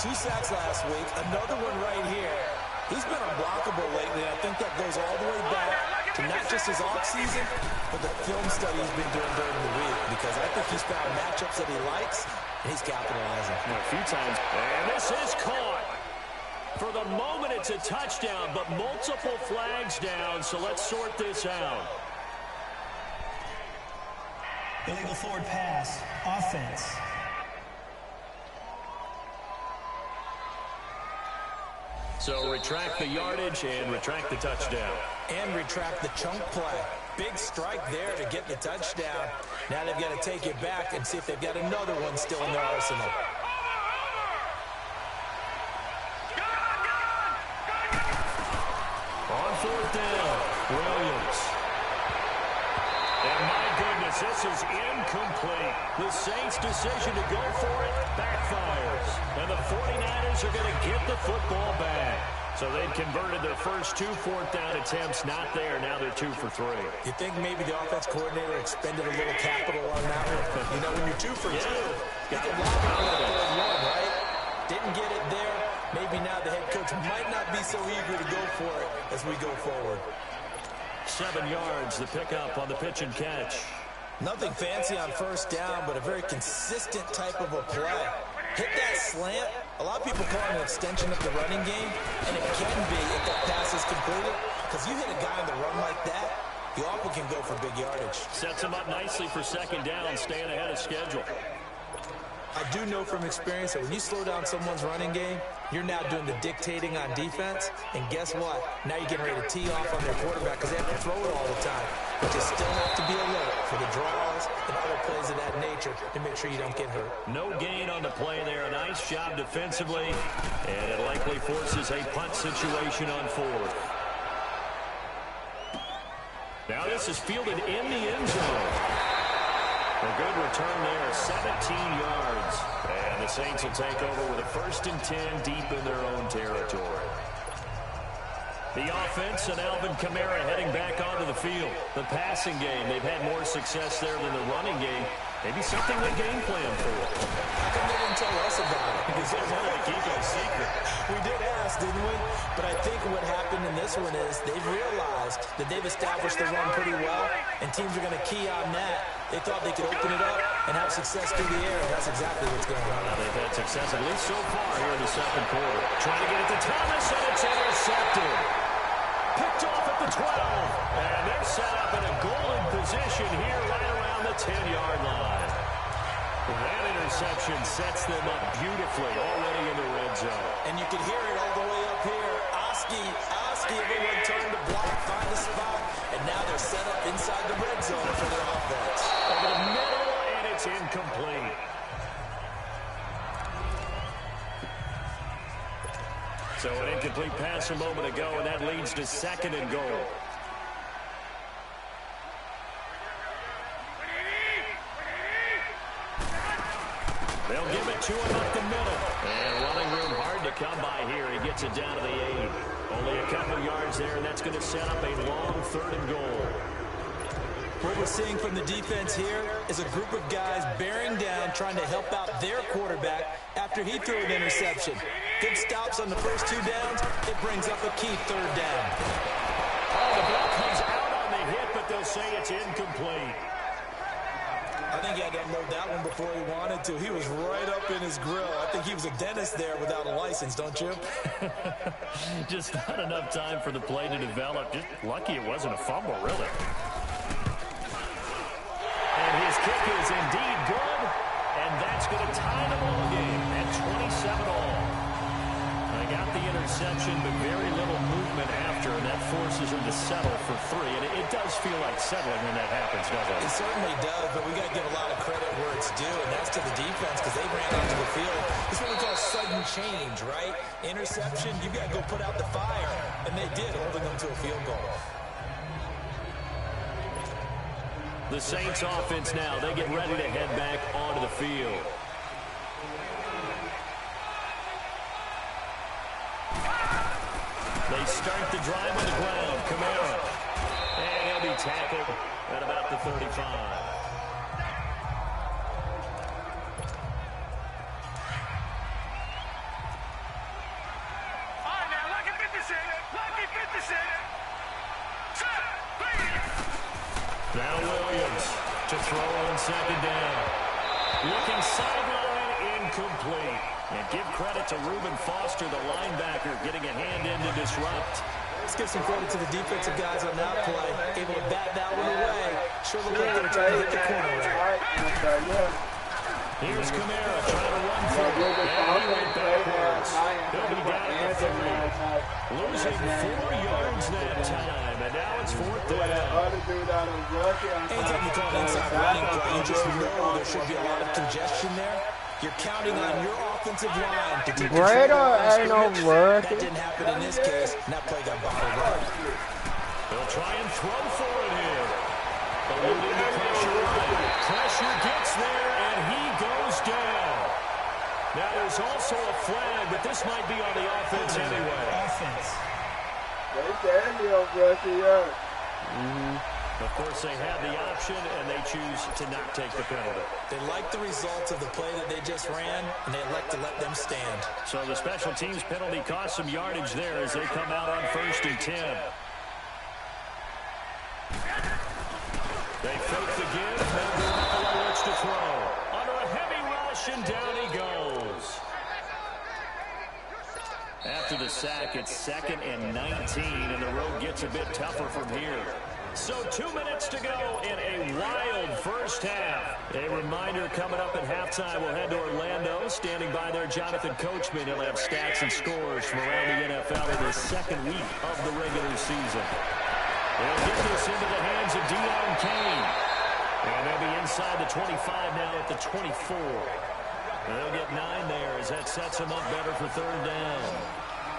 2 sacks last week, another one right here. He's been unblockable lately, and I think that goes all the way back to not just his offseason, but the film study he's been doing during the week, because I think he's found matchups that he likes, and he's capitalizing. A few times. And this is caught. For the moment, it's a touchdown, but multiple flags down, so let's sort this out. Illegal forward pass. Offense. So retract the yardage and retract the touchdown. And retract the chunk play. Big strike there to get the touchdown. Now they've got to take it back and see if they've got another one still in their arsenal. fourth down. Williams. And my goodness, this is incomplete. The Saints' decision to go for it backfires. And the 49ers are going to get the football back. So they'd converted their first 2 fourth-down attempts. Not there. Now they're 2 for 3. You think maybe the offense coordinator expended a little capital on that one? You know, when you're 2 for 2, you can lock it for the third one, right? Didn't get it there. Maybe now the head coach might not be so eager to go for it as we go forward. 7 yards, the pickup on the pitch and catch. Nothing fancy on first down, but a very consistent type of a play. Hit that slant. A lot of people call it an extension of the running game, and it can be if that pass is completed, because you hit a guy on the run like that, you often can go for big yardage. Sets him up nicely for second down, staying ahead of schedule. I do know from experience that when you slow down someone's running game, you're now doing the dictating on defense. And guess what? Now you're getting ready to tee off on their quarterback because they have to throw it all the time. But you still have to be alert for the draws and other plays of that nature to make sure you don't get hurt. No gain on the play there. A nice job defensively. And it likely forces a punt situation on fourth. Now this is fielded in the end zone. A good return there, 17 yards. And the Saints will take over with a 1st and 10 deep in their own territory. The offense and Alvin Kamara heading back onto the field. The passing game, they've had more success there than the running game. Maybe something they game plan for. How come they didn't tell us about it? Because they wanted to keep it a secret. We did ask, didn't we? But I think what happened in this one is they've realized that they've established the run pretty well, and teams are going to key on that. They thought they could open it up and have success through the air, and that's exactly what's going on. Now they've had success, at least so far, here in the second quarter. Trying to get it to Thomas, and it's intercepted. Picked off at the 12. And they're set up in a golden position here right around the 10-yard line. That interception sets them up beautifully already in the red zone. And you can hear it all the way up here. Oski, everyone turned to block, find a spot, and now they're set up inside the red zone for their offense. Over the middle, and it's incomplete. So an incomplete pass a moment ago, and that leads to 2nd and goal. They'll give it to him up the middle. And running room hard to come by here. He gets it down to the 8. Only a couple yards there, and that's going to set up a long 3rd and goal. What we're seeing from the defense here is a group of guys bearing down, trying to help out their quarterback after he threw an interception. Good stops on the first 2 downs. It brings up a key 3rd down. Oh, the ball comes out on the hit, but they'll say it's incomplete. I think he had to unload that one before he wanted to. He was right up in his grill. I think he was a dentist there without a license, don't you? Just not enough time for the play to develop. Just lucky it wasn't a fumble, really. And his kick is indeed good, and that's going to tie the ball game at 27 all. They got the interception, but very little movement after, and that forces him to settle for 3. And it does feel like settling when that happens, doesn't it? It certainly does, but we got to give a lot of credit where it's due, and that's to the defense because they ran onto the field. It's what we call sudden change, right? Interception, you got to go put out the fire, and they did, holding them to a field goal. The Saints offense now, they get ready to head back onto the field. They start the drive on the ground. Kamara. And he'll be tackled at about the 35. Now Williams to throw on 2nd down. Looking sideline, incomplete. And give credit to Reuben Foster, the linebacker, getting a hand in to disrupt. Let's give some credit to the defensive guys on that play. Able to bat that one away. Sure looked like they were trying to hit the corner right. Here's Kamara trying to run through. And he went backwards. He'll be down at the 3. Losing 4 yards that time. And now it's 4th down. Anytime you call an inside running play, you just know there should be a lot of congestion there. You're counting on your offensive line to take control of the scrimmage. That didn't happen in this case, and that play got bottled up. try and throw for it here. Eluding the pressure line. Pressure gets there, and he goes down. Now, there's also a flag, but this might be on the offense anyway. Offense. Of course, they have the option, and they choose to not take the penalty. They like the results of the play that they just ran, and they elect to let them stand. So the special teams penalty cost some yardage there as they come out on 1st and 10. They fake the give. Now Garoppolo looks to throw. Under a heavy rush, and down he goes. After the sack, it's 2nd and 19, and the road gets a bit tougher from here. So 2 minutes to go in a wild first half. A reminder coming up at halftime, we'll head to Orlando. Standing by there, Jonathan Coachman. He'll have stats and scores from around the NFL in the 2nd week of the regular season. They'll get this into the hands of Deion Kane. And they'll be inside the 25 now at the 24. And they'll get 9 there as that sets them up better for 3rd down.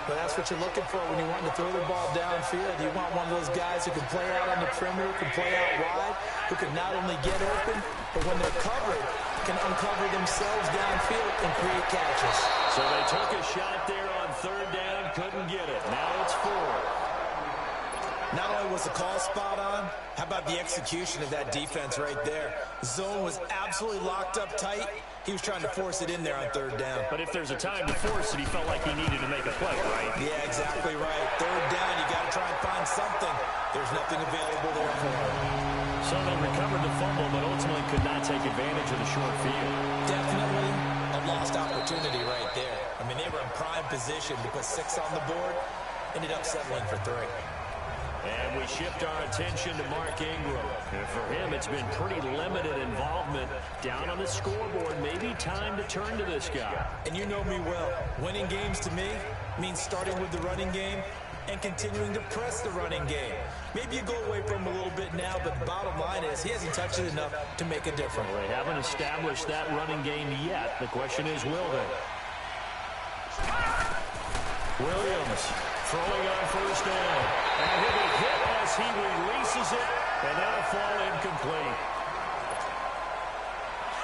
But that's what you're looking for when you want to throw the ball downfield. You want one of those guys who can play out on the perimeter, can play out wide, who can not only get open, but when they're covered, can uncover themselves downfield and create catches. So they took a shot there on 3rd down, couldn't get it. Now it's 4th. Not only was the call spot on, how about the execution of that defense right there? Zone was absolutely locked up tight. He was trying to force it in there on 3rd down. But if there's a time to force it, he felt like he needed to make a play, right? Yeah, exactly right. 3rd down, you got to try and find something. There's nothing available there for him. So they recovered the fumble, but ultimately could not take advantage of the short field. Definitely a lost opportunity right there. I mean, they were in prime position to put 6 on the board. Ended up settling for 3. And we shift our attention to Mark Ingram. And for him, it's been pretty limited involvement down on the scoreboard. Maybe time to turn to this guy. And you know me well. Winning games to me means starting with the running game and continuing to press the running game. Maybe you go away from him a little bit now, but the bottom line is he hasn't touched it enough to make a difference. Well, they haven't established that running game yet. The question is, will they? Williams throwing on 1st down. And he'll be hit as he releases it, and that'll fall incomplete.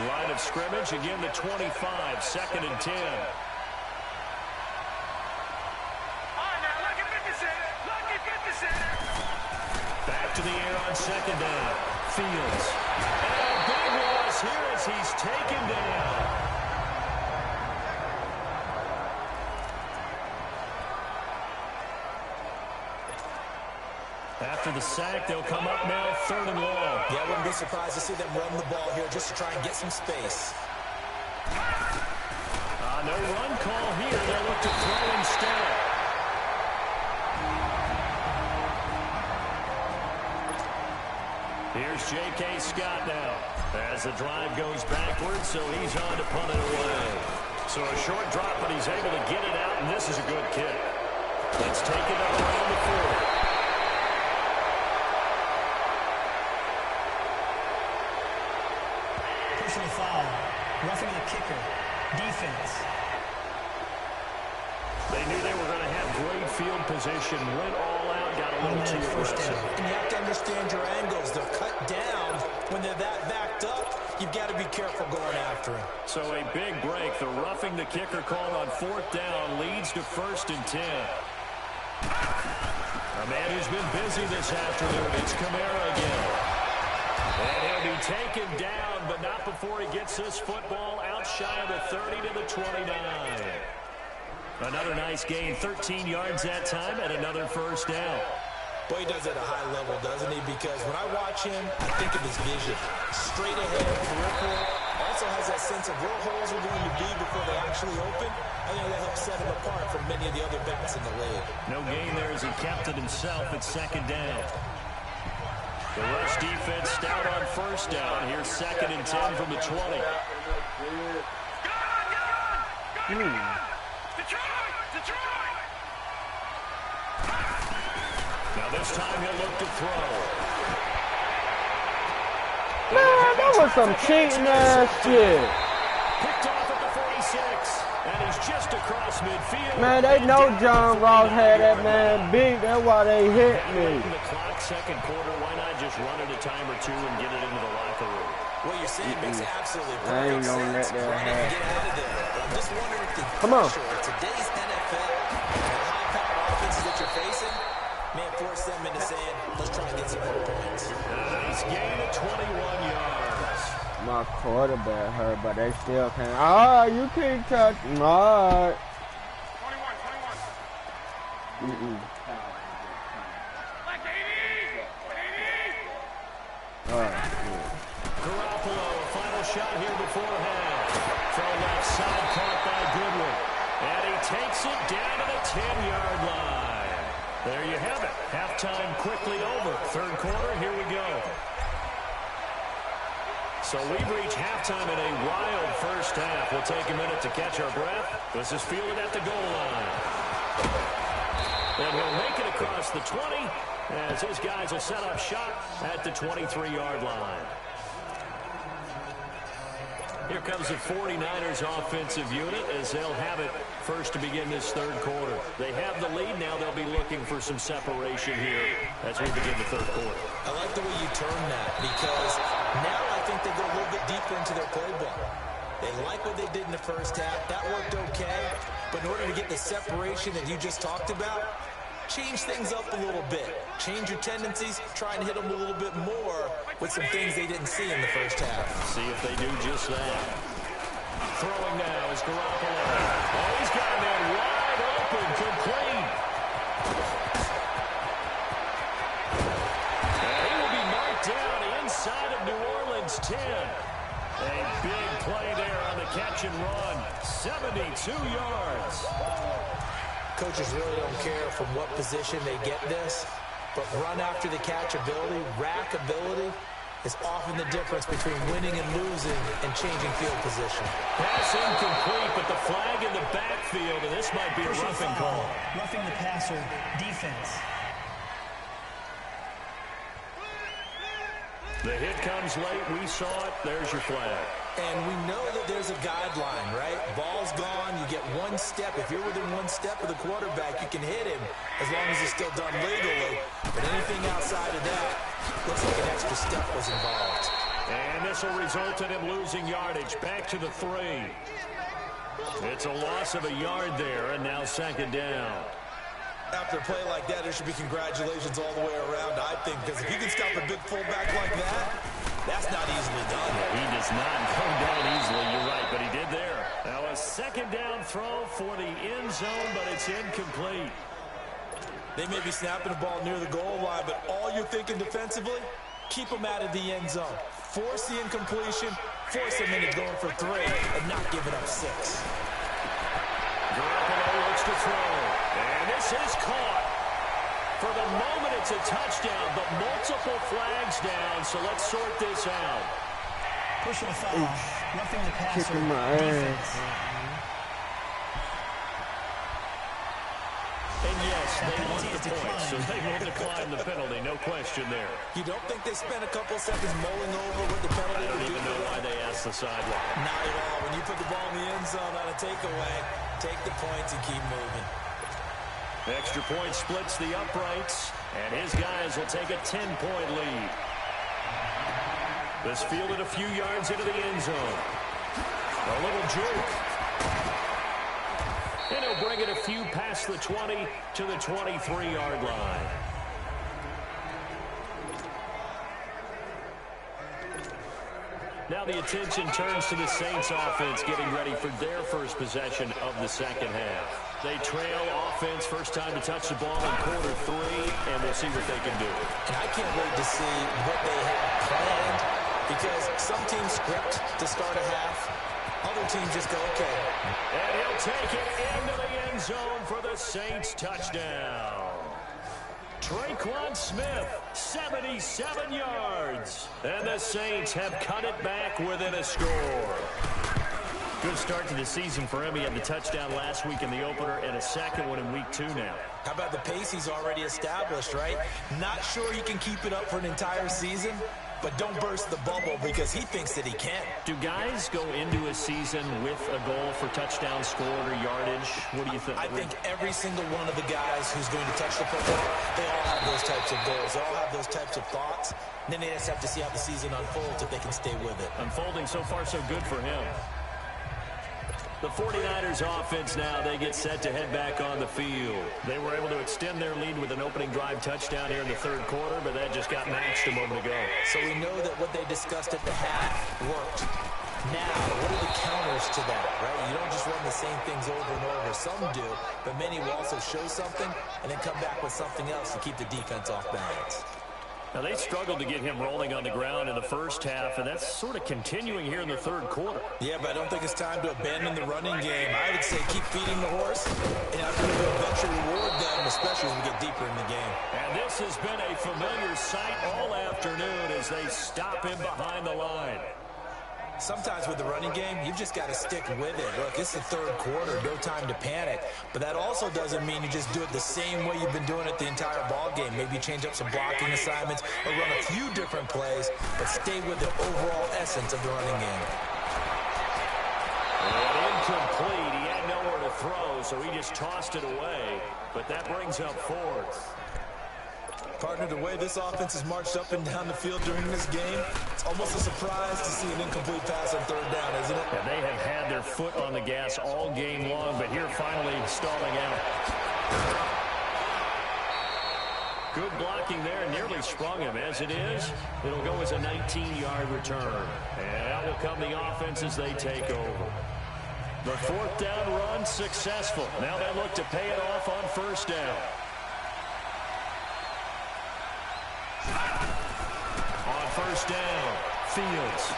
Line of scrimmage, again the 25, 2nd and 10. Back to the air on 2nd down. Fields. And a big loss here as he's taken down. After the sack, they'll come up now 3rd and long. Yeah, I wouldn't be surprised to see them run the ball here just to try and get some space. No run call here. They'll look to throw instead. Here's J.K. Scott now as the drive goes backwards, so he's on to punt it away. So a short drop, but he's able to get it out, and this is a good kick. Let's take it up around the 40. Personal foul. Roughing the kicker. Defense. They knew they were going to have great field position. Went all out, got a little too aggressive. And you have to understand your angles. They're cut down. When they're that backed up, you've got to be careful going after him. So a big break. The roughing the kicker call on 4th down leads to 1st and 10. A man who's been busy this afternoon. It's Kamara again. And he'll be taken down, but not before he gets this football out shy of the 30 to the 29. Another nice gain, 13 yards that time, and another 1st down. Boy, he does it at a high level, doesn't he? Because when I watch him, I think of his vision. Straight ahead, peripheral. Also has that sense of where holes are going to be before they actually open. I think that helps set him apart from many of the other backs in the league. No gain there as he kept it himself at 2nd down. The rush defense stout on 1st down. Here's 2nd and 10 from the 20. Now this time he'll look to throw. Man, that was some cheating ass shit. Picked off at the 46, and he's just across across midfield. Man, they know John Ross had that man beat. That's why they hit me. The clock, second quarter. Why not just run it a time or two and get it into the locker room? What you're saying makes absolutely I ain't perfect gonna let sense. that Run it and happen. get out of there. But I'm just wondering if the Come on. pressure of today's NFL and the high-powered offenses that you're facing may force them into saying, let's try and get some more points. Nice gain of 21 yards. My quarterback hurt, but they still can't. All right, you keep touching. All right. 21. Garoppolo, final shot here before half. From left side, caught by Goodwin. And he takes it down to the 10-yard line. There you have it. Halftime quickly over. Third quarter, here we go. So we've reached halftime in a wild first half. We'll take a minute to catch our breath. This is fielded at the goal line. And he'll make it across the 20 as his guys will set up shop at the 23-yard line. Here comes the 49ers offensive unit as they'll have it first to begin this third quarter. They have the lead. Now they'll be looking for some separation here as we begin the third quarter. I like the way you turn that because now I think they go a little bit deeper into their playbook. They like what they did in the first half. That worked okay. But in order to get the separation that you just talked about, change things up a little bit. Change your tendencies. Try and hit them a little bit more with some things they didn't see in the first half. See if they do just that. Throwing now is Garoppolo. Oh, he's got a man wide open, complete. And he will be marked down inside of New Orleans 10. A big play there on the catch and run. 72 yards. Coaches really don't care from what position they get this, but run after the catch ability, rack ability, is often the difference between winning and losing and changing field position. Pass incomplete, but the flag in the backfield, and this might be a roughing call. Roughing the passer, defense. The hit comes late. We saw it. There's your flag. And we know that there's a guideline, right? Ball's gone. You get one step. If you're within one step of the quarterback, you can hit him as long as it's still done legally. But anything outside of that, looks like an extra step was involved. And this will result in him losing yardage. Back to the 3. It's a loss of a yard there, and now second down. After a play like that, there should be congratulations all the way around, I think, because if you can stop a big fullback like that, that's not easily done. He does not go down easily, you're right, but he did there. Now a second down throw for the end zone, but it's incomplete. They may be snapping the ball near the goal line, but all you're thinking defensively, keep them out of the end zone. Force the incompletion, force them into going for 3, and not giving up 6. Garoppolo looks to throw, and this is caught. For the moment, it's a touchdown, but multiple flags down, so let's sort this out. Pushing a foul. Roughing the passer, Kicking my defense. And yes, they want the point, so they will decline the penalty, no question there. You don't think they spent a couple seconds mulling over what the penalty I don't would do even know why they asked the sideline. Not at all. When you put the ball in the end zone on a takeaway, take the points and keep moving. Extra point splits the uprights, and his guys will take a 10-point lead. This fielded a few yards into the end zone. A little juke. And he'll bring it a few past the 20 to the 23-yard line. Now the attention turns to the Saints offense getting ready for their first possession of the second half. They trail offense, first time to touch the ball in quarter 3, and we'll see what they can do. And I can't wait to see what they have planned, because some teams script to start a half. Other teams just go, okay. And he'll take it into the end zone for the Saints touchdown. Traquan Smith, 77 yards. And the Saints have cut it back within a score. Good start to the season for him. He had the touchdown last week in the opener and a second one in week 2 now. How about the pace he's already established, right? Not sure he can keep it up for an entire season, but don't burst the bubble because he thinks that he can. Do guys go into a season with a goal for touchdown scored or yardage? What do you think? I think every single one of the guys who's going to touch the football, they all have those types of goals. They all have those types of thoughts. And then they just have to see how the season unfolds if they can stay with it. Unfolding so far so good for him. The 49ers offense now, they get set to head back on the field. They were able to extend their lead with an opening drive touchdown here in the third quarter, but that just got matched a moment ago. So we know that what they discussed at the half worked. Now, what are the counters to that, right? You don't just run the same things over and over. Some do, but many will also show something and then come back with something else to keep the defense off balance. Now, they struggled to get him rolling on the ground in the first half, and that's sort of continuing here in the third quarter. Yeah, but I don't think it's time to abandon the running game. I would say keep feeding the horse, and I'm going to eventually reward them, especially as we get deeper in the game. And this has been a familiar sight all afternoon as they stop him behind the line. Sometimes with the running game, you've just got to stick with it. Look, it's the third quarter, no time to panic. But that also doesn't mean you just do it the same way you've been doing it the entire ball game. Maybe change up some blocking assignments or run a few different plays, but stay with the overall essence of the running game. And incomplete. He had nowhere to throw, so he just tossed it away. But that brings up fourth. Partner, the way this offense has marched up and down the field during this game, it's almost a surprise to see an incomplete pass on third down, isn't it? Yeah, they have had their foot on the gas all game long, but here finally stalling out. Good blocking there, nearly sprung him. As it is, it'll go as a 19-yard return. And out will come the offense as they take over. The fourth down run successful. Now they look to pay it off on first down. On first down, Fields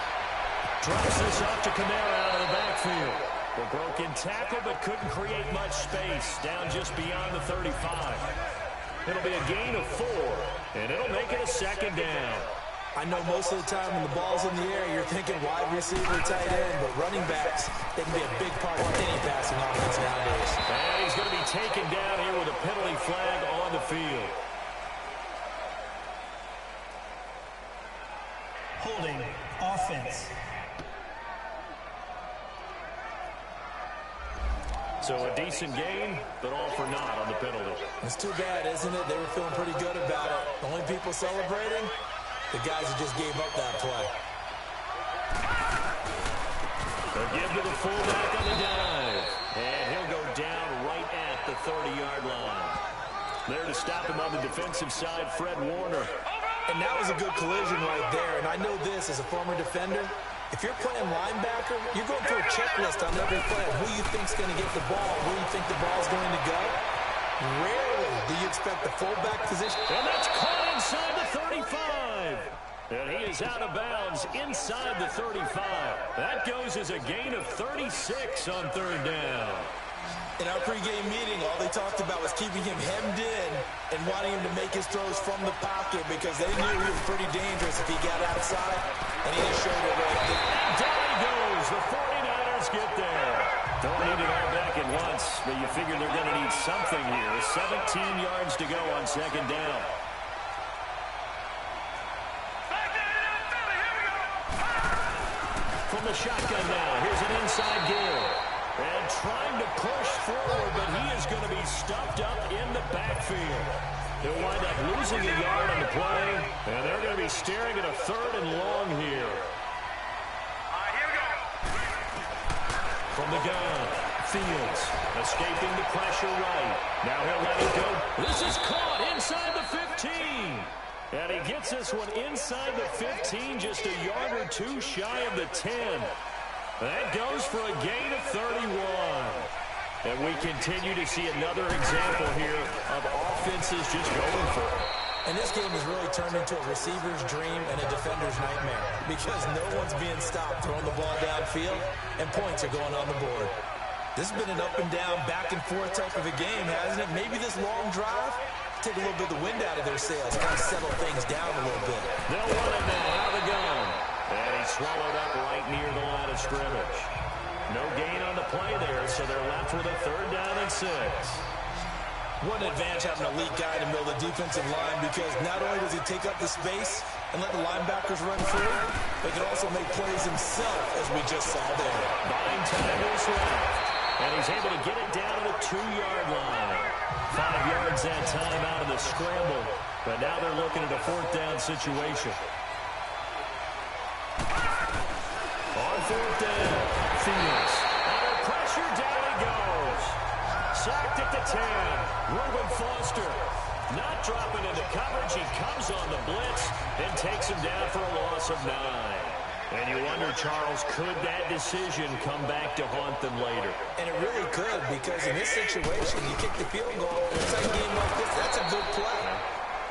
drops this off to Kamara out of the backfield. The broken tackle, but couldn't create much space. Down just beyond the 35. It'll be a gain of 4, and it'll make it a second down. I know most of the time when the ball's in the air, you're thinking wide receiver, tight end, but running backs, they can be a big part of any passing offense nowadays. And he's going to be taken down here with a penalty flag on the field. Holding offense. So a decent game, but all for naught on the penalty. It's too bad, isn't it? They were feeling pretty good about it. The only people celebrating, the guys who just gave up that play. A give to the fullback on the dive. And he'll go down right at the 30-yard line. There to stop him on the defensive side, Fred Warner. And that was a good collision right there. And I know this as a former defender. If you're playing linebacker, you're going through a checklist on every play of who you think's going to get the ball, where you think the ball's going to go. Rarely do you expect the fullback position. And that's caught inside the 35. And he is out of bounds inside the 35. That goes as a gain of 36 on third down. In our pregame meeting, all they talked about was keeping him hemmed in and wanting him to make his throws from the pocket because they knew he was pretty dangerous if he got outside, and he just showed it right there. And down he goes. The 49ers get there. Don't need it all back at once, but you figure they're going to need something here. 17 yards to go on second down. From the shotgun now, here's an inside give. And trying to push forward, but he is going to be stuffed up in the backfield. He'll wind up losing a yard on the play, and they're going to be staring at a third and long here. From the gun, Fields escaping the pressure right. Now he'll let it go. This is caught inside the 15. And he gets this one inside the 15, just a yard or two shy of the 10. That goes for a gain of 31. And we continue to see another example here of offenses just going for it. And this game has really turned into a receiver's dream and a defender's nightmare because no one's being stopped throwing the ball downfield, and points are going on the board. This has been an up and down, back and forth type of a game, hasn't it? Maybe this long drive take a little bit of the wind out of their sails, kind of settle things down a little bit. They'll run it now out of the gun. And he's swallowed up right near the line of scrimmage. No gain on the play there, so they're left with a third down and 6. What an advantage having an elite guy in the middle of the defensive line because not only does he take up the space, and let the linebackers run free. They can also make plays himself, as we just saw there. Buying time is left. And he's able to get it down to the 2-yard line. 5 yards that time out of the scramble. But now they're looking at a 4th down situation. On 4th down, Fields. Under pressure, down he goes. Sacked at the 10. Reuben Foster not dropping into coverage. He comes on the blitz and takes him down for a loss of 9. And you wonder, Charles, could that decision come back to haunt them later? And it really could, because in this situation, you kick the field goal, in a tight game like this, that's a good play.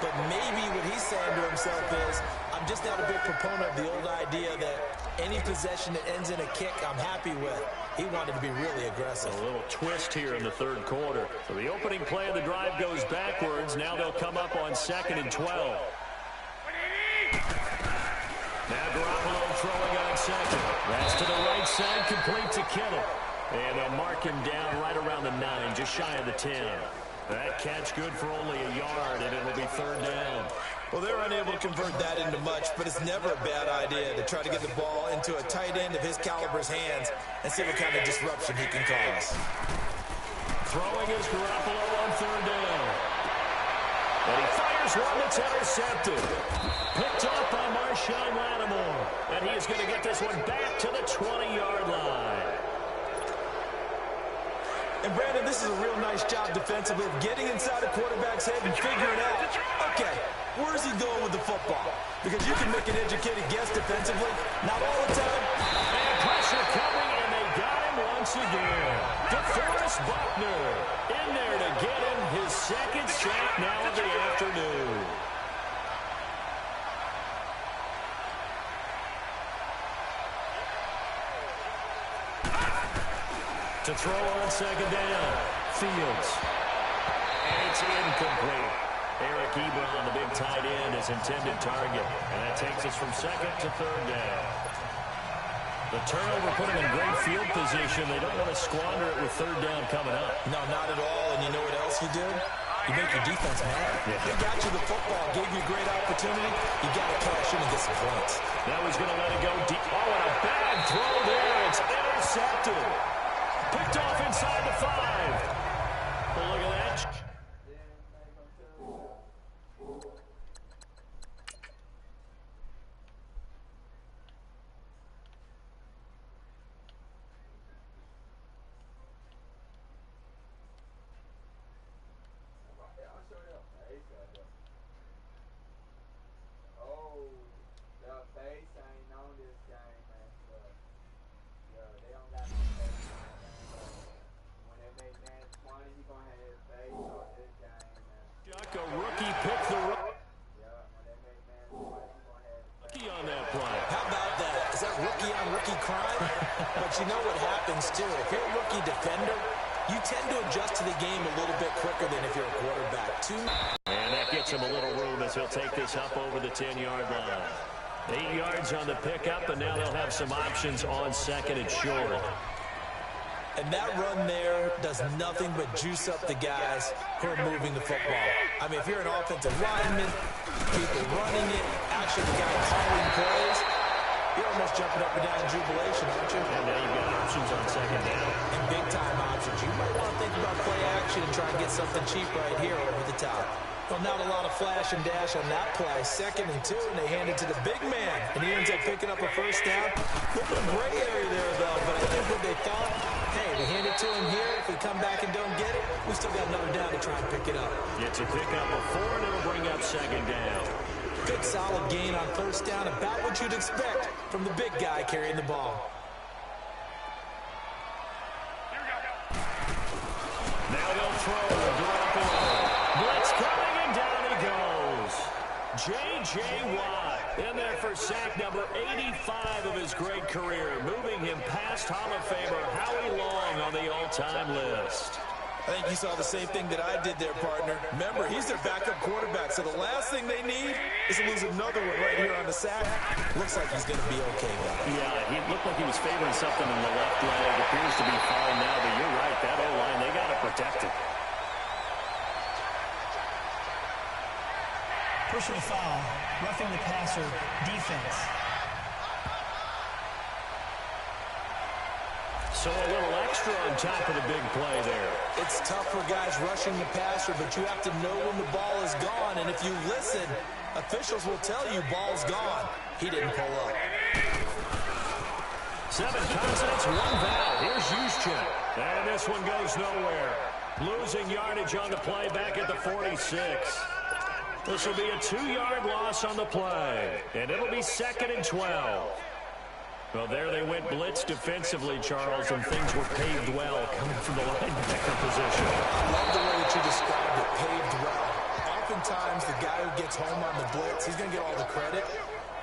But maybe what he's saying to himself is, I'm just not a big proponent of the old idea that any possession that ends in a kick, I'm happy with. He wanted to be really aggressive. A little twist here in the 3rd quarter. So the opening play of the drive goes backwards. Now they'll come up on 2nd and 12. Now Garoppolo throwing on 2nd. That's to the right side, complete to Kittle. And they'll mark him down right around the 9, just shy of the 10. That catch good for only a yard, and it'll be 3rd down. Well, they're unable to convert that into much, but it's never a bad idea to try to get the ball into a tight end of his caliber's hands and see what kind of disruption he can cause. Throwing is Garoppolo on 3rd down. And he fires one that's intercepted. Picked off by Marshawn Lattimore. And he is going to get this one back to the 20-yard line. And Brandon, this is a real nice job defensively of getting inside the quarterback's head and figuring out, okay, where is he going with the football? Because you can make an educated guess defensively, not all the time. And pressure coming, and they got him once again. DeForest Buckner in there to get him his 2nd sack now of the afternoon. To throw on 2nd down, Fields. And it's incomplete. Eric Ebron, the big tight end, is intended target. And that takes us from 2nd to 3rd down. The turnover put him in great field position. They don't want to squander it with 3rd down coming up. No, not at all. And you know what else you do? You make your defense mad. Yeah. They got you the football, gave you a great opportunity. You got to cash in and get some points. Now he's going to let it go deep. Oh, and a bad throw there. It's intercepted. Picked off inside the 5. Well, look at that. A rookie picked the rookie on that play. How about that? Is that rookie-on-rookie crime? But you know what happens, too. If you're a rookie defender, you tend to adjust to the game a little bit quicker than if you're a quarterback, too. And that gets him a little room as he'll take this up over the 10-yard line. 8 yards on the pickup, and now they'll have some options on 2nd and short. And that run there does nothing but juice up the guys who are moving the football. I mean, if you're an offensive lineman, people running it, actually the guy calling plays, you're almost jumping up and down in jubilation, aren't you? And now you've got options on 2nd down. And big-time options. You might want to think about play action and try and get something cheap right here over the top. Well, not a lot of flash and dash on that play. 2nd and 2, and they hand it to the big man. And he ends up picking up a 1st down. A little bit of gray area there, though, but I think what they thought, hey, we hand it to him here. If we come back and don't get it, we still got another down to try and pick it up. Gets a pickup of 4, and it'll bring up 2nd down. Good solid gain on 1st down, about what you'd expect from the big guy carrying the ball. Now they'll throw. Blitz coming, and down he goes. J.J. Watt in there for sack number 85 of his great career, moving him past Hall of Famer Howie Long on the all-time list. I think you saw the same thing that I did there, partner. Remember, he's their backup quarterback, so the last thing they need is to lose another one right here on the sack. Looks like he's going to be okay, though. Yeah, it looked like he was favoring something in the left leg. Appears to be fine now, but you're right, that O-line, they got to protect it. Personal foul, roughing the passer, defense. So a little extra on top of the big play there. It's tough for guys rushing the passer, but you have to know when the ball is gone. And if you listen, officials will tell you ball's gone. He didn't pull up. 7 consonants, 1 vowel. Here's Juszczyk. And this one goes nowhere. Losing yardage on the play back at the 46. This will be a 2-yard loss on the play. And it'll be 2nd and 12. Well, there they went blitz defensively, Charles, and things were paved well coming from the linebacker position. I love the way that you described it, paved well. Oftentimes, the guy who gets home on the blitz, he's going to get all the credit,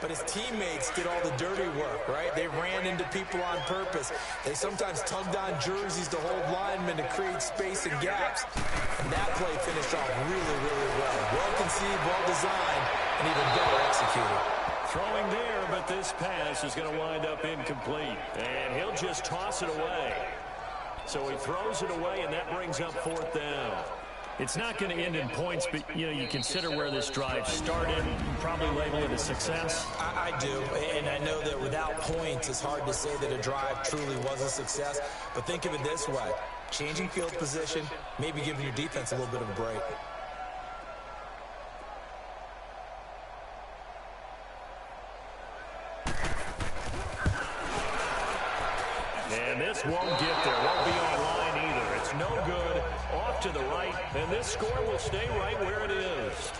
but his teammates did all the dirty work, right? They ran into people on purpose. They sometimes tugged on jerseys to hold linemen to create space and gaps, and that play finished off really, really well. Well conceived, well designed, and even better executed. Throwing there, but this pass is going to wind up incomplete. And he'll just toss it away. So he throws it away, and that brings up 4th down. It's not going to end in points, but, you consider where this drive started. You probably label it a success. I do, and I know that without points, it's hard to say that a drive truly was a success. But think of it this way. Changing field position, maybe giving your defense a little bit of a break. And this won't get there. Won't be online either. It's no good. Off to the right. And this score will stay right where it is.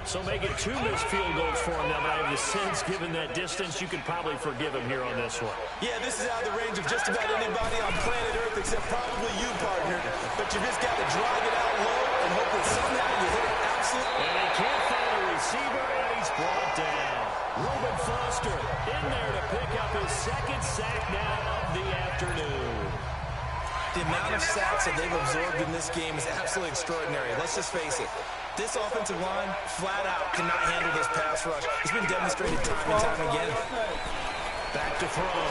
So make it 2 missed field goals for him now. I have the sense, given that distance, you could probably forgive him here on this one. Yeah, this is out of the range of just about anybody on planet Earth except probably you, partner. But you just got to drive it out low and hope that somehow you hit it absolutely. And he can't find a receiver, and he's brought down. Reuben Foster in there to pick up his 2nd sack now of the afternoon. The amount of sacks that they've absorbed in this game is absolutely extraordinary. Let's just face it. This offensive line, flat out, cannot handle this pass rush. It's been demonstrated time and time again. Back to throw.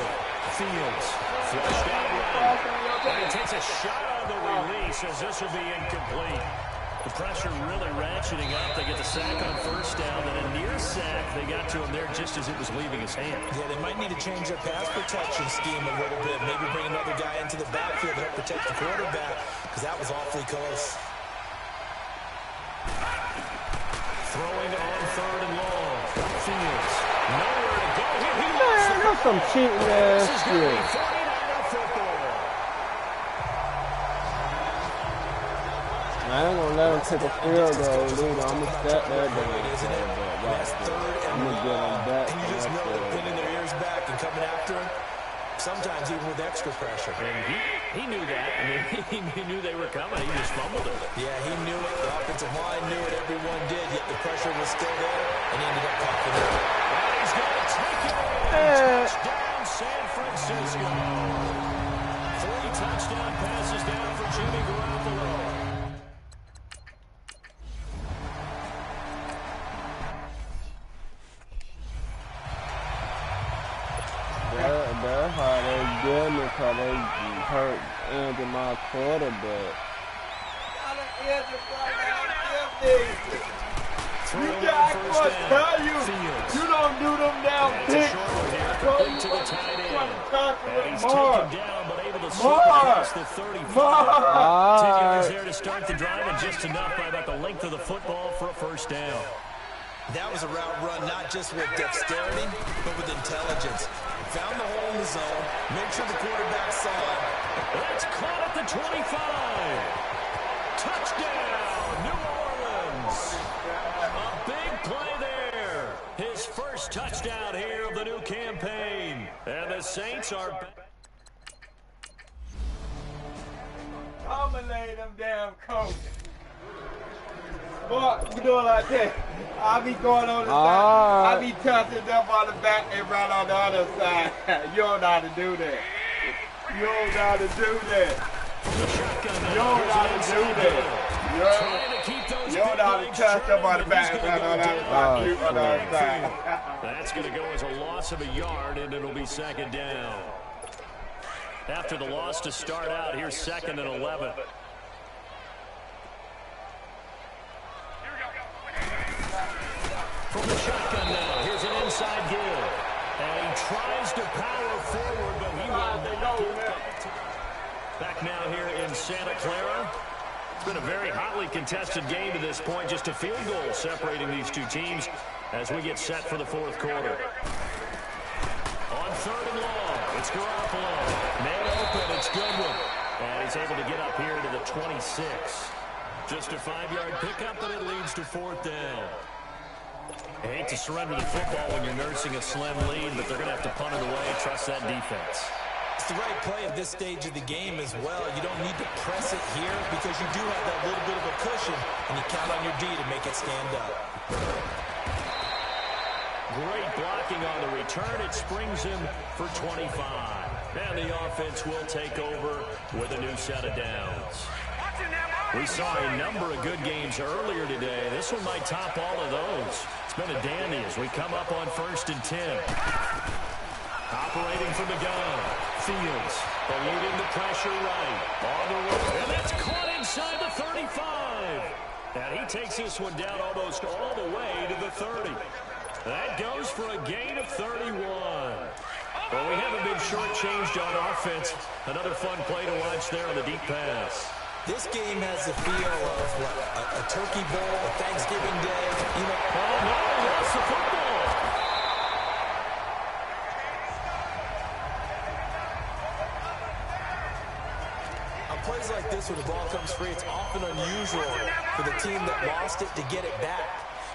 Fields. Flushed out right. And he takes a shot on the release as this will be incomplete. The pressure really ratcheting up. They get the sack on 1st down, and a near sack. They got to him there just as it was leaving his hand. Yeah, they might need to change their pass protection scheme a little bit. Maybe bring another guy into the backfield to help protect the quarterback, because that was awfully close. Throwing on 3rd and long. Fields. Nowhere to go. He Man, that's some cheating ass shit. 49er football. I ain't gonna let him take a field goal, dude. I'm gonna step that down. Isn't it? That's 3rd and I'm gonna get him back. And you just know they're pinning their ears back and coming after him. Sometimes even with extra pressure. And he knew that. I mean, he knew they were coming. He just fumbled it. Yeah, he knew it. The offensive line knew it. Everyone did. Yet the pressure was still there, and he ended up popping it. And he's going to take it in. Touchdown, San Francisco. 3 touchdown passes down for Jimmy Garoppolo. That's how they did me, because they hurt into my quarterback. You got to tell you, you don't do them down pick. To the tight end. And he's taken down, but able to slip across the 35. 10 yards there to start the drive, and just enough by about the length of the football for a 1st down. That was a route run not just with dexterity, but with intelligence. Found the hole in the zone, made sure the quarterback saw it. That's caught at the 25. Touchdown, New Orleans. A big play there. His 1st touchdown here of the new campaign. And the Saints are back. Dominate them damn coach. Boy, you do it like that. I be going on the side. I be touching them on the back and right on the other side. You don't know how to do that. You don't know how to do that. You don't know how to do that. You don't know how to touch them on the back and right on the other side. That's going to go as a loss of a yard, and it'll be 2nd down. After the loss to start out, here's 2nd and 11. From the shotgun now, here's an inside give. And he tries to power forward, but he will not. Back now here in Santa Clara. It's been a very hotly contested game to this point. Just a field goal separating these two teams as we get set for the fourth quarter. On 3rd and long, it's Garoppolo. Man open, it's Goodwin. And he's able to get up here to the 26. Just a 5-yard pickup, but it leads to 4th down. I hate to surrender the football when you're nursing a slim lead, but they're going to have to punt it away. Trust that defense. It's the right play at this stage of the game as well. You don't need to press it here because you do have that little bit of a cushion, and you count on your D to make it stand up. Great blocking on the return. It springs him for 25. And the offense will take over with a new set of downs. We saw a number of good games earlier today. This one might top all of those. It's been a dandy as we come up on 1st and 10. Operating from the gun. Fields eluding the pressure right. On the road. And that's caught inside the 35. And he takes this one down almost all the way to the 30. That goes for a gain of 31. Well, we haven't been shortchanged on offense. Another fun play to watch there on the deep pass. This game has the feel of a turkey bowl, a Thanksgiving day. You know, oh, no, he lost the football. On plays like this where the ball comes free, it's often unusual for the team that lost it to get it back.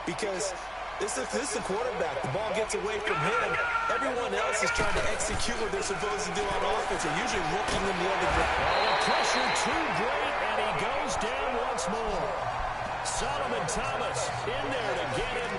Because this is the quarterback. The ball gets away from him. Everyone else is trying to execute what they're supposed to do on offense. They're usually looking in the other direction. Oh, the pressure too great, and he goes down once more. Solomon Thomas in there to get him.